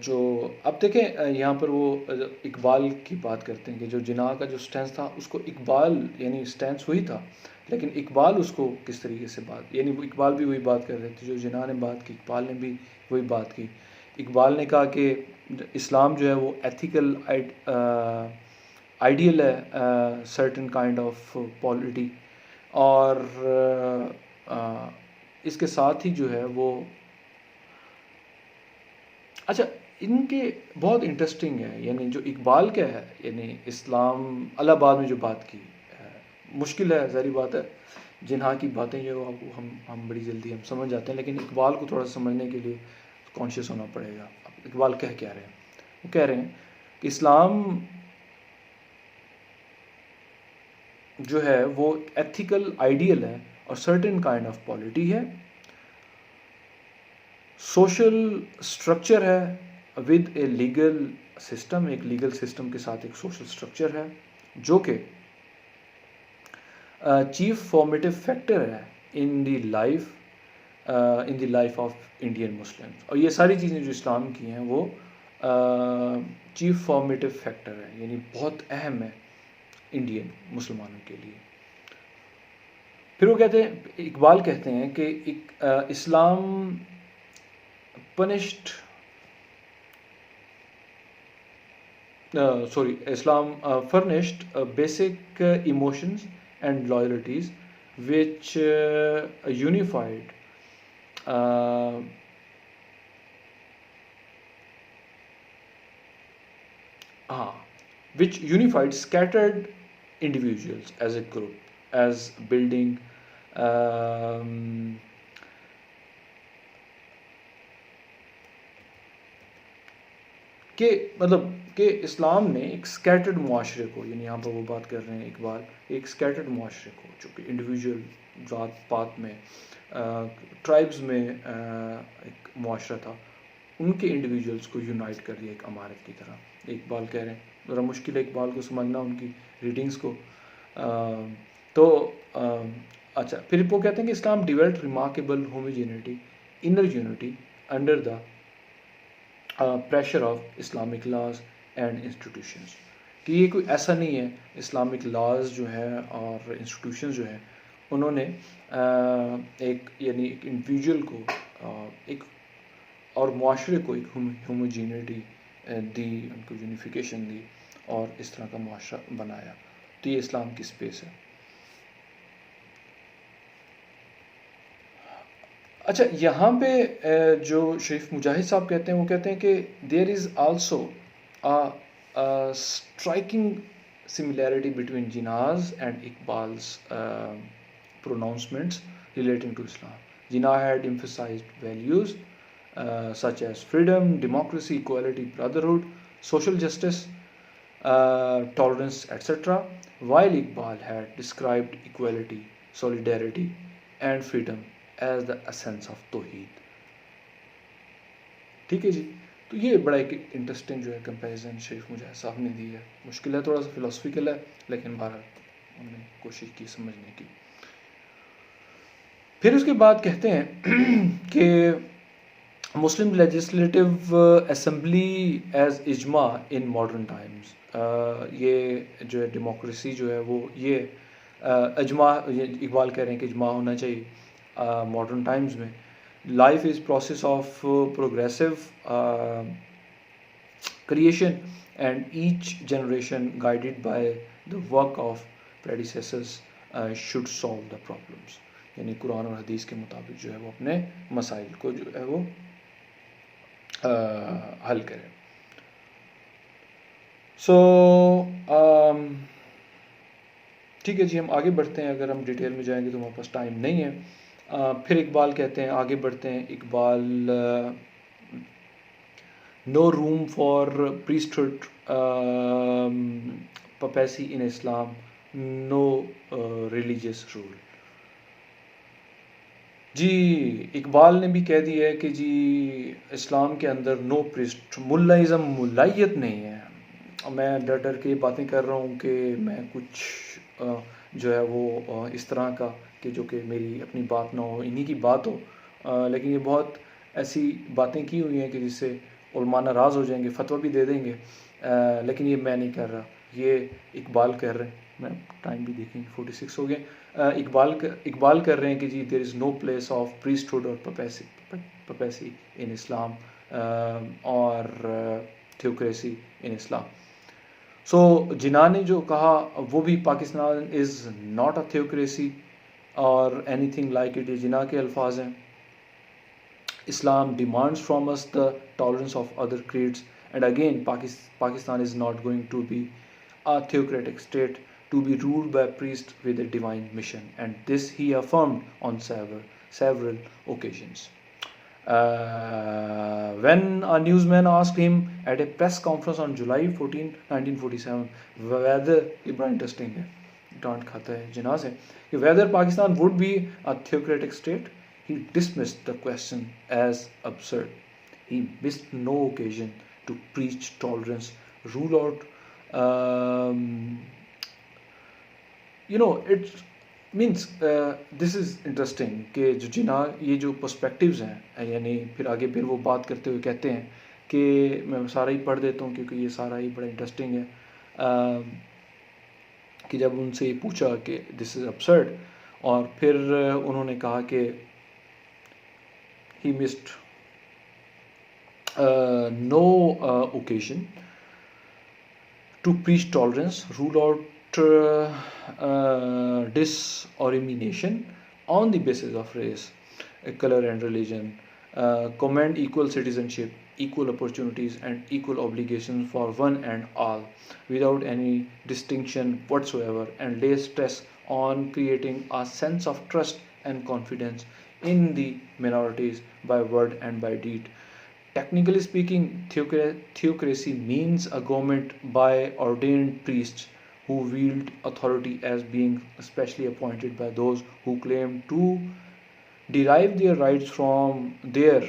Speaker 1: جو اب دیکھیں یہاں پر وہ اقبال کی بات کرتے ہیں کہ جو جناح کا جو سٹینس تھا اس کو اقبال یعنی سٹینس وہی تھا، لیکن اقبال اس کو کس طریقے سے بات، یعنی وہ اقبال بھی وہی بات کر رہے تھے جو جناح نے بات کی، اقبال نے بھی وہی بات کی. اقبال نے کہا کہ اسلام جو ہے وہ ایتھیکل آئیڈیل ہے، سرٹن کائنڈ آف پالیٹی، اور اس کے ساتھ ہی جو ہے وہ اچھا ان کے بہت انٹرسٹنگ ہے. یعنی جو اقبال کا ہے، یعنی اسلام الہ آباد میں جو بات کی، مشکل ہے، ظاہری بات ہے، جنہاں کی باتیں جو ہم بڑی جلدی ہم سمجھ جاتے ہیں، لیکن اقبال کو تھوڑا سمجھنے کے لیے کانشیس ہونا پڑے گا. اقبال کہہ رہے ہیں، وہ کہہ رہے ہیں کہ اسلام جو ہے وہ ایتھیکل آئیڈیل ہے اور سرٹن کائنڈ آف پالیٹی ہے، سوشل اسٹرکچر ہے ود اے لیگل سسٹم، ایک لیگل سسٹم کے ساتھ ایک سوشل اسٹرکچر ہے جو کہ چیف فارمیٹیو فیکٹر ہے in the life of Indian Muslim. اور یہ ساری چیزیں جو اسلام کی ہیں وہ چیف فارمیٹیو فیکٹر ہے، یعنی بہت اہم ہے انڈین مسلمانوں کے لیے. پھر وہ کہتے ہیں، اقبال کہتے ہیں کہ اسلام Islam furnished basic emotions and loyalties which unified scattered individuals as a group, as building کہ مطلب کہ اسلام نے ایک اسکیٹرڈ معاشرے کو، یعنی یہاں پر وہ بات کر رہے ہیں اقبال، ایک اسکیٹرڈ معاشرے کو جو کہ انڈیویجول ذات پات میں ٹرائبز میں ایک معاشرہ تھا، ان کے انڈیویجولس کو یونائٹ کر دیا ایک امارت کی طرح. اقبال کہہ رہے ہیں، ذرا مشکل ہے اقبال کو سمجھنا ان کی ریڈنگس کو. تو اچھا پھر وہ کہتے ہیں کہ Islam developed remarkable homogeneity, inner unity under the pressure of Islamic laws and institutions. کہ یہ کوئی ایسا نہیں ہے، اسلامک لاز جو ہے اور انسٹیٹیوشنز جو ہیں انہوں نے ایک یعنی ایک انڈیویجول کو ایک اور معاشرے کو ایک ہوموجینٹی دی، ان کو یونیفیکیشن دی اور اس طرح کا معاشرہ بنایا. تو یہ اسلام کی اسپیس ہے. اچھا یہاں پہ جو شریف مجاہد صاحب کہتے ہیں، وہ کہتے ہیں کہ there is also striking similarity between Jinnah's and اقبال's pronouncements relating to Islam. Jinnah had emphasized values such as freedom, democracy, equality, brotherhood, social justice, tolerance, etc., while Iqbal had described equality, solidarity, and freedom as the essence of Tawheed. ٹھیک ہے جی. تو یہ بڑا ایک interesting جو ہے comparison شریف مجھے صاحب نے دی ہے. مشکل ہے تھوڑا سا فلاسفیکل ہے لیکن بہرحال ہم نے کوشش کی سمجھنے کی. پھر اس کے بعد کہتے ہیں کہ مسلم لیجسلیٹو اسمبلی ایز اجماع ان ماڈرن ٹائمز. یہ جو ہے ڈیموکریسی جو ہے وہ یہ اجماع, اقبال کہہ رہے ہیں کہ اجماع ہونا چاہیے ماڈرن ٹائمز میں. Life is process of progressive creation and each generation guided by the work of predecessors should solve the problems. یعنی قرآن اور حدیث کے مطابق جو ہے وہ اپنے مسائل کو جو ہے وہ حل کریں. سو ٹھیک ہے جی, ہم آگے بڑھتے ہیں. اگر ہم ڈیٹیل میں جائیں گے تو ہمارے پاس ٹائم نہیں ہے. پھر اقبال کہتے ہیں, آگے بڑھتے ہیں. Iqbal no room for priesthood papacy in Islam, no religious role. جی اقبال نے بھی کہہ دیا ہے کہ جی اسلام کے اندر نو پریسٹ, ملائزم ملائیت نہیں ہے. میں ڈر ڈر کے باتیں کر رہا ہوں کہ میں کچھ جو ہے وہ اس طرح کا کہ جو کہ میری اپنی بات نہ ہو, انہی کی بات ہو, لیکن یہ بہت ایسی باتیں کی ہوئی ہیں کہ جس سے علماء ناراض ہو جائیں گے, فتویٰ بھی دے دیں گے, لیکن یہ میں نہیں کر رہا, یہ اقبال کر رہے ہیں. میں ٹائم بھی دیکھیں گے 46 ہو گئے. اقبال کر رہے ہیں کہ جی دیر از نو پلیس آف پریسٹہڈ اور پپیسی ان اسلام اور تھیوکریسی ان اسلام. سو جناح نے جو کہا وہ بھی Pakistan is not a theocracy اور اینی تھنگ لائک اٹ. یہ جناح کے الفاظ ہیں. Islam demands from us the tolerance of other creeds, and again Pakistan is not going to be a theocratic state to be ruled by a priest with a divine mission, and this he affirmed on several occasions. When a newsman asked him at a press conference on July 14, 1947 whether, یہ بڑا interesting ہے, ڈانٹ کھاتا ہے جناح سے, کہ whether Pakistan would be a theocratic state, he dismissed the question as absurd. He missed no occasion to preach tolerance, rule out. It means this is interesting کہ جو جناح یہ جو پرسپیکٹیوز ہیں, یعنی پھر آگے پھر وہ بات کرتے ہوئے کہتے ہیں کہ میں سارا ہی پڑھ دیتا ہوں کیونکہ یہ سارا ہی بڑا انٹرسٹنگ ہے, کہ جب ان سے یہ پوچھا کہ دس از absurd, اور پھر انہوں نے کہا کہ he missed no occasion to preach tolerance, rule out discrimination on the basis of race, color and religion, commend equal citizenship, equal opportunities and equal obligations for one and all without any distinction whatsoever, and lay stress on creating a sense of trust and confidence in the minorities by word and by deed. Technically speaking, theocracy means a government by ordained priests who wield authority as being specially appointed by those who claim to derive their rights from their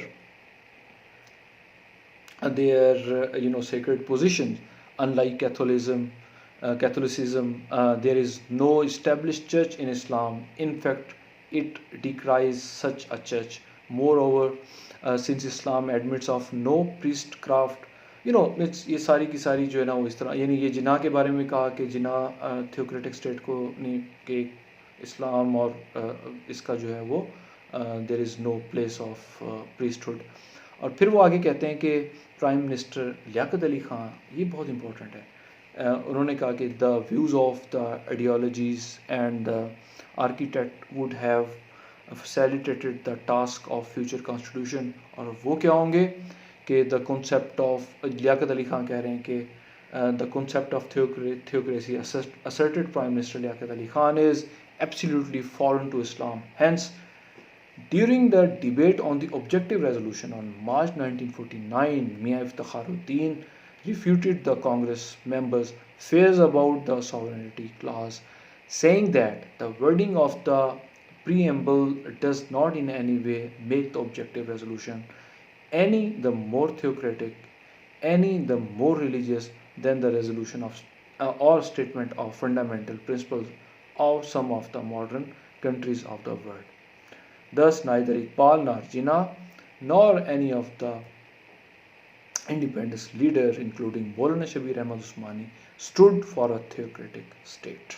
Speaker 1: sacred positions. Unlike Catholicism, there is no established church in Islam. In fact, it decries such a church. Moreover, since Islam admits of no priestcraft, یہ ساری کی ساری جو ہے نا وہ اس طرح, یعنی یہ جناح کے بارے میں کہا کہ جناح تھیوکریٹک اسٹیٹ کو نہیں, کہ اسلام اور اس کا جو ہے وہ دیر از نو پلیس آف پریسٹہڈ. اور پھر وہ آگے کہتے ہیں کہ پرائم منسٹر لیاقت علی خان, یہ بہت امپورٹنٹ ہے, انہوں نے کہا کہ the views of the ideologies and the architect would have facilitated the task of future constitution. اور وہ کیا ہوں گے کہ the concept of, لیاقت علی خان کہہ رہے ہیں کہ the concept of theocracy asserted Prime Minister Liaquat Ali Khan is absolutely foreign to Islam. Hence, during the debate on the objective resolution on March 1949, Mian Iftikharuddin refuted the Congress members' fears about the sovereignty clause, saying that the wording of the preamble does not in any way make the objective resolution any the more theocratic, any the more religious than the resolution of or statement of fundamental principles of some of the modern countries of the world. Thus, neither Iqbal nor Jinnah nor any of the independence leaders, including Maulana Shabir Ahmad Usmani, stood for a theocratic state.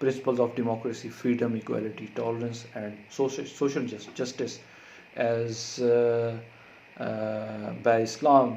Speaker 1: principles of democracy, freedom, equality, tolerance and social justice as by Islam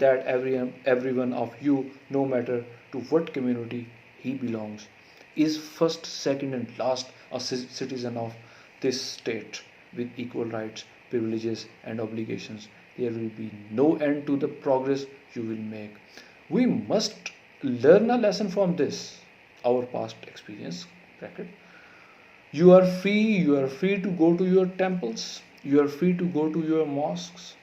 Speaker 1: that everyone of you, no matter to what community he belongs, is first, second and last a citizen of this state with equal rights, privileges and obligations, there will be no end to the progress you will make. We must learn a lesson from this, our past experience. You are free to go to your temples, you are free to go to your mosques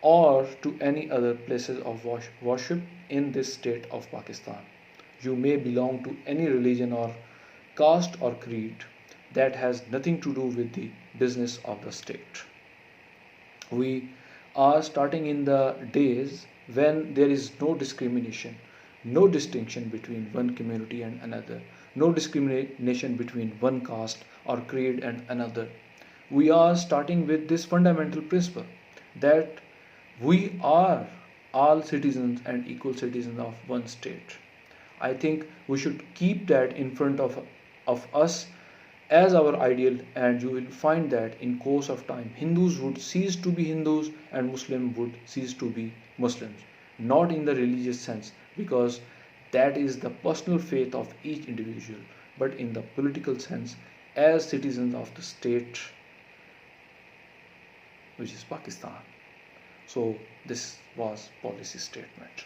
Speaker 1: or to any other places of worship in this state of Pakistan. You may belong to any religion or caste or creed. That has nothing to do with the business of the state. We are starting in the days when there is no discrimination, no distinction between one community and another, no discrimination between one caste or creed and another. We are starting with this fundamental principle that we are all citizens and equal citizens of one state. I think we should keep that in front of us as our ideal, and you will find that in course of time Hindus would cease to be Hindus and Muslims would cease to be Muslims, not in the religious sense, because that is the personal faith of each individual, but in the political sense as citizens of the state which is Pakistan. So this was policy statement.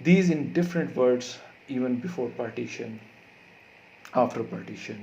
Speaker 1: these in different words even before partition, after partition,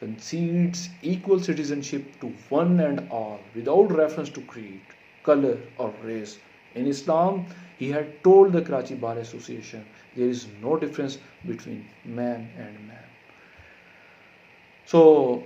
Speaker 1: concedes equal citizenship to one and all without reference to creed, color or race. In Islam, he had told the Karachi Bar Association, there is no difference between man and man. So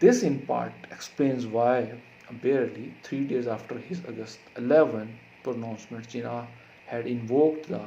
Speaker 1: this in part explains why barely 3 days after his August 11 pronouncement, Jinnah had invoked the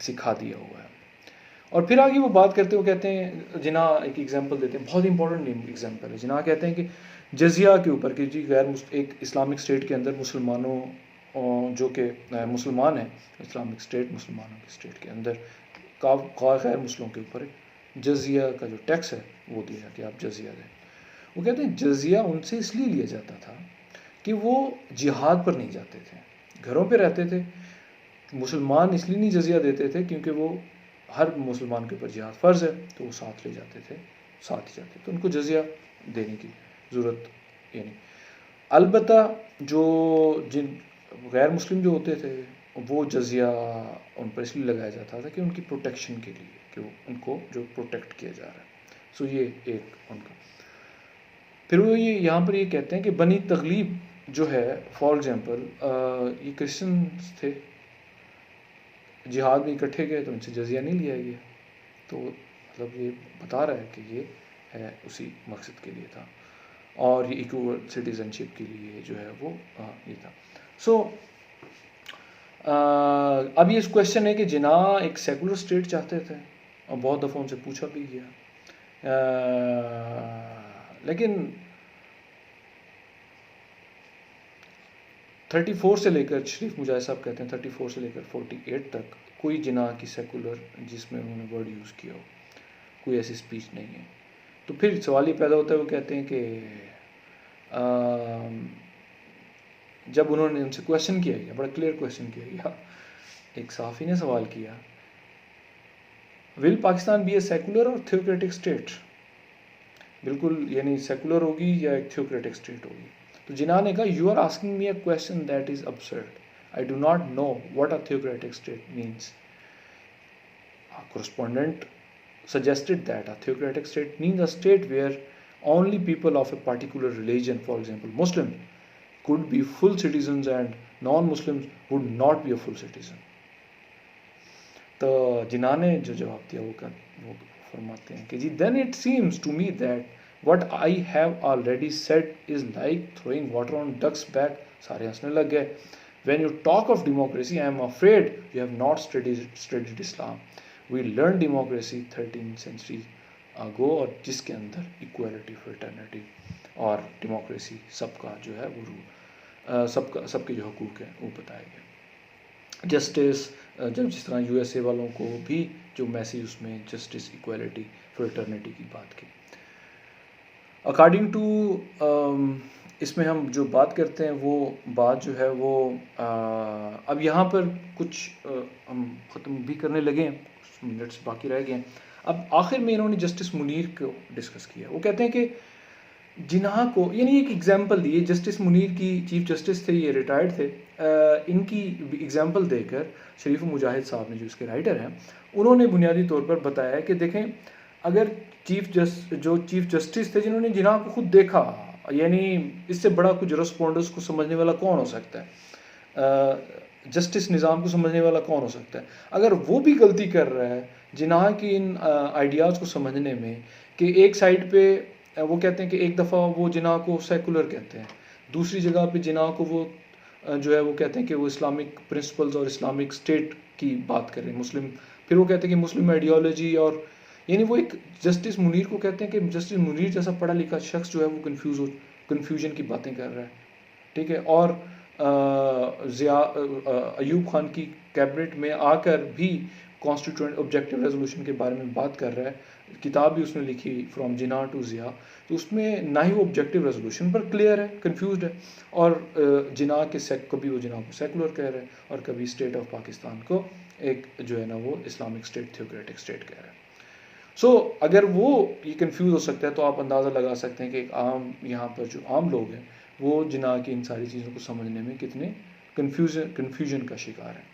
Speaker 1: سکھا دیا ہوا ہے. اور پھر آگے وہ بات کرتے وہ کہتے ہیں جناح ایک ایگزامپل دیتے ہیں, بہت امپورٹنٹ ایگزامپل ہے. جناح کہتے ہیں کہ جزیہ کے اوپر کہ جی ایک اسلامک اسٹیٹ کے اندر مسلمانوں جو کہ مسلمان ہیں, اسلامک اسٹیٹ مسلمانوں کی اسٹیٹ کے اندر غیر مسلموں کے اوپر جزیہ کا جو ٹیکس ہے وہ دیا جاتا ہے, آپ جزیہ دیں. وہ کہتے ہیں جزیہ ان سے اس لیے لیا جاتا تھا کہ وہ جہاد پر نہیں جاتے تھے, گھروں پہ رہتے تھے. مسلمان اس لیے نہیں جزیہ دیتے تھے کیونکہ وہ ہر مسلمان کے اوپر جہاد فرض ہے تو وہ ساتھ لے جاتے تھے, ساتھ ہی جاتے, تو ان کو جزیہ دینے کی ضرورت یعنی. البتہ جو جن غیر مسلم جو ہوتے تھے وہ جزیہ ان پر اس لیے لگایا جاتا تھا کہ ان کی پروٹیکشن کے لیے, کہ ان کو جو پروٹیکٹ کیا جا رہا ہے. سو یہ ایک ان کا. پھر وہ یہاں پر یہ کہتے ہیں کہ بنی تغلیب جو ہے فار ایگزامپل یہ کرسچنس تھے, جہاد میں اکٹھے گئے تو ان سے جزیہ نہیں لیا گیا, تو مطلب یہ بتا رہا ہے کہ یہ ہے اسی مقصد کے لیے تھا, اور یہ ایکول سٹیزن شپ کے لیے جو ہے وہ یہ تھا. سو اب یہ کویشچن ہے کہ جناح ایک سیکولر اسٹیٹ چاہتے تھے اور بہت دفعہ ان سے پوچھا بھی گیا, لیکن 34 سے لے کر شریف مجاہد صاحب کہتے ہیں 34 سے لے کر 48 تک کوئی جناح کی سیکولر جس میں انہوں نے ورڈ یوز کیا ہو کوئی ایسی اسپیچ نہیں ہے. تو پھر سوال یہ پیدا ہوتا ہے, وہ کہتے ہیں کہ جب انہوں نے ان سے کویشچن کیا گیا, بڑا کلیئر کویشچن کیا گیا, ایک صحافی نے سوال کیا ول پاکستان بی اے سیکولر اور تھیوکریٹک اسٹیٹ, بالکل یعنی سیکولر ہوگی یا ایک تھیوکریٹک اسٹیٹ ہوگی. تو جناح نے کہا you are asking me a question that is absurd, I do not know what a theocratic state means. Correspondent suggested that a theocratic state means a state where only people of a particular religion, for example Muslim, could be full citizens and non-Muslims would not be a full citizen. تو جناح نے جو جواب دیا وہ فرماتے ہیں کہ جی then it seems to me that what I have already said is like throwing water on duck's back. سارے ہنسنے لگ گئے. When you talk of democracy, I am afraid you have not studied Islam. We learned democracy 13th century ago, اور جس کے اندر equality, fraternity اور democracy سب کا جو ہے وہ سب کے جو حقوق ہیں وہ بتائے گئے. جسٹس جب جس طرح یو ایس اے والوں کو بھی جو میسیج اس میں جسٹس, ایکویلٹی, فریٹرنیٹی کی بات کی. اکارڈنگ ٹو اس میں ہم جو بات کرتے ہیں وہ بات جو ہے وہ اب یہاں پر کچھ ہم ختم بھی کرنے لگے ہیں, کچھ منٹس باقی رہ گئے ہیں. اب آخر میں انہوں نے جسٹس منیر کو ڈسکس کیا. وہ کہتے ہیں کہ جناح کو یعنی ایک ایگزامپل دی, جسٹس منیر کی چیف جسٹس تھے, یہ ریٹائرڈ تھے, ان کی ایگزامپل دے کر شریف مجاہد صاحب نے جو اس کے رائٹر ہیں انہوں نے بنیادی طور پر بتایا کہ دیکھیں اگر چیف جسٹس تھے جنہوں نے جناح کو خود دیکھا, یعنی اس سے بڑا کچھ رسپونڈنس کو سمجھنے والا کون ہو سکتا ہے, جسٹس نظام کو سمجھنے والا کون ہو سکتا ہے. اگر وہ بھی غلطی کر رہا ہے جناح کی ان آئیڈیاز کو سمجھنے میں کہ ایک سائڈ پہ وہ کہتے ہیں کہ ایک دفعہ وہ جناح کو سیکولر کہتے ہیں, دوسری جگہ پہ جناح کو وہ جو ہے وہ کہتے ہیں کہ وہ اسلامک پرنسپلز اور اسلامک اسٹیٹ کی بات کر رہے ہیں, مسلم, پھر وہ کہتے ہیں کہ مسلم آئیڈیالوجی, اور یعنی وہ ایک جسٹس منیر کو کہتے ہیں کہ جسٹس منیر جیسا پڑھا لکھا شخص جو ہے وہ کنفیوژن کی باتیں کر رہا ہے, ٹھیک ہے. اور ایوب خان کی کیبنٹ میں آ کر بھی کانسٹیٹیوئنٹ آبجیکٹیو ریزولوشن کے بارے میں بات کر رہا ہے, کتاب بھی اس نے لکھی فرام جناح ٹو ضیاء, تو اس میں نہ ہی وہ آبجیکٹیو ریزولوشن پر کلیئر ہے, کنفیوزڈ ہے, اور جناح کے کبھی وہ جناح کو سیکولر کہہ رہے ہیں اور کبھی اسٹیٹ آف پاکستان کو ایک جو ہے نا وہ اسلامک اسٹیٹ, تھیوکریٹک اسٹیٹ کہہ رہے ہیں. سو اگر وہ یہ کنفیوز ہو سکتا ہے تو آپ اندازہ لگا سکتے ہیں کہ ایک عام یہاں پر جو عام لوگ ہیں وہ جناح کی ان ساری چیزوں کو سمجھنے میں کتنے کنفیوژن کا شکار ہیں.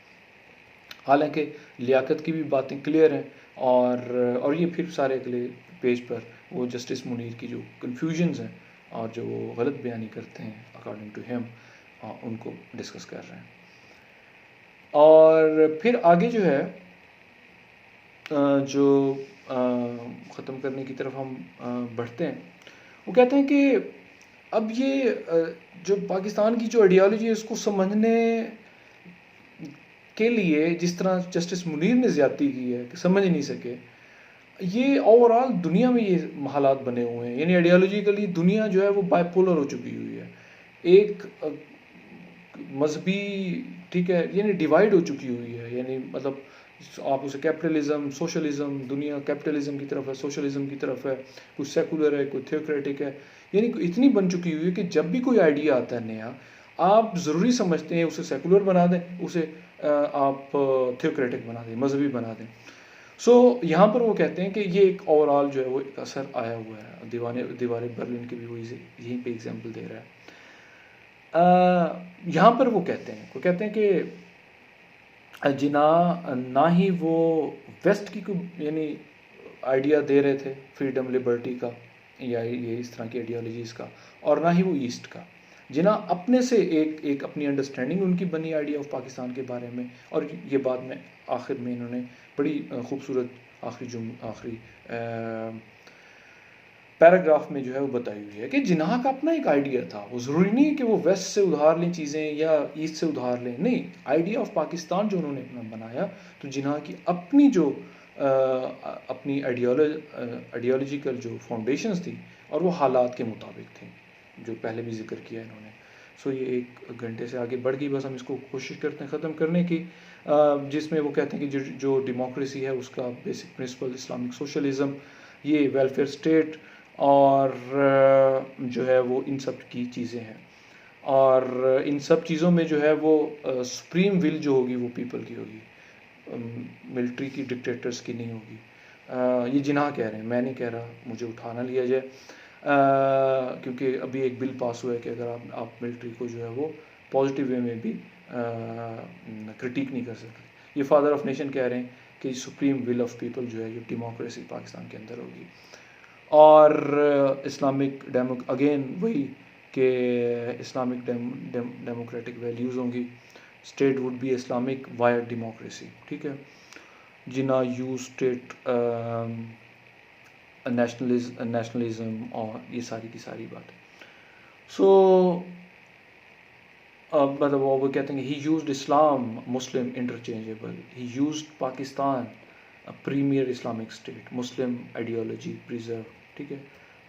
Speaker 1: حالانکہ لیاقت کی بھی باتیں کلیئر ہیں, اور یہ پھر سارے اگلے پیج پر وہ جسٹس منیر کی جو کنفیوژنز ہیں اور جو وہ غلط بیانی کرتے ہیں اکارڈنگ ٹو ہیم ان کو ڈسکس کر رہے ہیں. اور پھر آگے جو ہے جو ختم کرنے کی طرف ہم بڑھتے ہیں, وہ کہتے ہیں کہ اب یہ جو پاکستان کی جو آئیڈیالوجی ہے اس کو سمجھنے کے لیے جس طرح جسٹس منیر نے زیادتی کی ہے کہ سمجھ نہیں سکے، یہ اوور آل دنیا میں یہ حالات بنے ہوئے ہیں. یعنی آئیڈیالوجیکلی دنیا جو ہے وہ بائی پولر ہو چکی ہوئی ہے، ایک مذہبی ٹھیک ہے یعنی ڈیوائڈ ہو چکی ہوئی ہے. یعنی مطلب آپ اسے کیپٹلزم سوشلزم، دنیا کیپٹلزم کی طرف ہے، سوشلزم کی طرف ہے، کوئی سیکولر ہے، کوئی تھیوکریٹک ہے. یعنی اتنی بن چکی ہوئی ہے کہ جب بھی کوئی آئیڈیا آتا ہے نیا، آپ ضروری سمجھتے ہیں اسے سیکولر بنا دیں، اسے آپ تھیوکریٹک بنا دیں، مذہبی بنا دیں. سو یہاں پر وہ کہتے ہیں کہ یہ ایک اوور آل جو ہے وہ ایک اثر آیا ہوا ہے. دیوار برلن کی بھی وہ یہیں پہ ایگزامپل دے رہا ہے. یہاں پر وہ کہتے ہیں کہ نہ ہی وہ ویسٹ کی کوئی یعنی آئیڈیا دے رہے تھے فریڈم لبرٹی کا یا یہ اس طرح کی آئیڈیالوجیز کا، اور نہ ہی وہ ایسٹ کا. اپنے سے ایک اپنی انڈرسٹینڈنگ ان کی بنی آئیڈیا آف پاکستان کے بارے میں. اور یہ بات میں آخر میں انہوں نے بڑی خوبصورت آخری پیراگراف میں جو ہے وہ بتائی ہوئی ہے کہ جناح کا اپنا ایک آئیڈیا تھا. وہ ضروری نہیں کہ وہ ویسٹ سے ادھار لیں چیزیں یا ایسٹ سے ادھار لیں، نہیں، آئیڈیا آف پاکستان جو انہوں نے اپنا بنایا تو جناح کی اپنی جو اپنی آئیڈیالوجیکل جو فاؤنڈیشنز تھی اور وہ حالات کے مطابق تھیں جو پہلے بھی ذکر کیا انہوں نے. سو یہ 1 گھنٹے سے آگے بڑھ گئی، بس ہم اس کو کوشش کرتے ہیں ختم کرنے کی، جس میں وہ کہتے ہیں کہ جو ڈیموکریسی ہے اس کا بیسک پرنسپل اسلامک سوشلزم، یہ ویلفیئر اسٹیٹ اور جو ہے وہ ان سب کی چیزیں ہیں. اور ان سب چیزوں میں جو ہے وہ سپریم ول جو ہوگی وہ پیپل کی ہوگی، ملٹری کی ڈکٹیٹرز کی نہیں ہوگی. یہ جناح کہہ رہے ہیں، میں نہیں کہہ رہا، مجھے اٹھا نہ لیا جائے، کیونکہ ابھی ایک بل پاس ہوا ہے کہ اگر آپ ملٹری کو جو ہے وہ پازیٹیو وے میں بھی کرٹیک نہیں کر سکتے. یہ فادر آف نیشن کہہ رہے ہیں کہ سپریم ول آف پیپل جو ہے یہ ڈیموکریسی پاکستان کے اندر ہوگی. اور اسلامک اگین وہی کہ اسلامک ڈیموکریٹک ویلیوز ہوں گی. State would be Islamic wire democracy. ٹھیک ہے، جناح یوز اسٹیٹ نیشنلزم اور یہ ساری کی ساری باتیں. سو مطلب وہ کہتے ہیں کہ he used Islam Muslim interchangeable, he used Pakistan premier Islamic state, Muslim ideology preserve. ٹھیک ہے،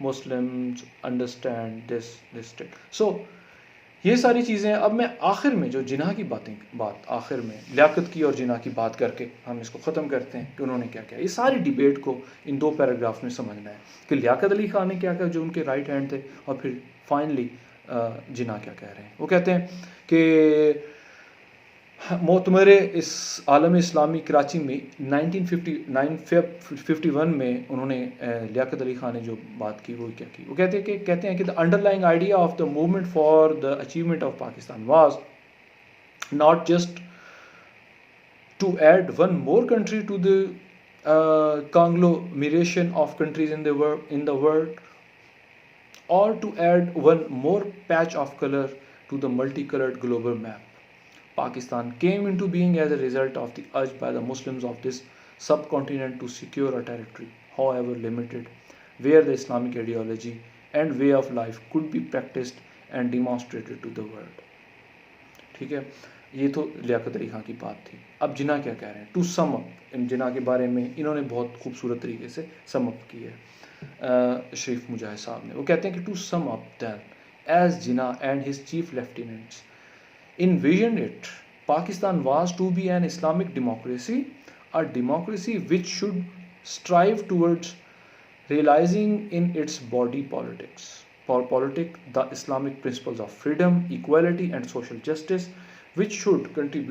Speaker 1: Muslims understand this state. So یہ ساری چیزیں. اب میں آخر میں جو جناح کی بات آخر میں لیاقت کی اور جناح کی بات کر کے ہم اس کو ختم کرتے ہیں کہ انہوں نے کیا کیا. یہ ساری ڈیبیٹ کو ان 2 پیراگراف میں سمجھنا ہے کہ لیاقت علی خان نے کیا کہا جو ان کے رائٹ ہینڈ تھے، اور پھر فائنلی جناح کیا کہہ رہے ہیں. وہ کہتے ہیں کہ معتمر اس عالم اسلامی کراچی میں 1951 میں انہوں نے لیاقت علی خان نے جو بات کی وہ کیا کی. وہ کہتے ہیں کہ the underlying idea of the movement for the achievement of Pakistan was not just to add one more country to the conglomeration of countries in the world, or to add one more patch of color to the multicolored global map. Pakistan came into being as a result of the urge by the Muslims of this subcontinent to secure a territory, however limited, where the Islamic ideology and way of life could be practiced and demonstrated to the world. ٹھیک ہے، یہ تو لیاقت علی خان کی بات تھی. اب جناح کیا کہہ رہے ہیں؟ ٹو سم اپ، جناح کے بارے میں انہوں نے بہت خوبصورت طریقے سے سم اپ کی ہے شریف مجاہد صاحب نے. وہ کہتے ہیں کہ to sum up then as Jinnah and his chief lieutenants envisioned it, Pakistan was to be an Islamic democracy, a democracy which should strive towards realizing in its body politic the Islamic principles of freedom, equality and social justice, which should contribute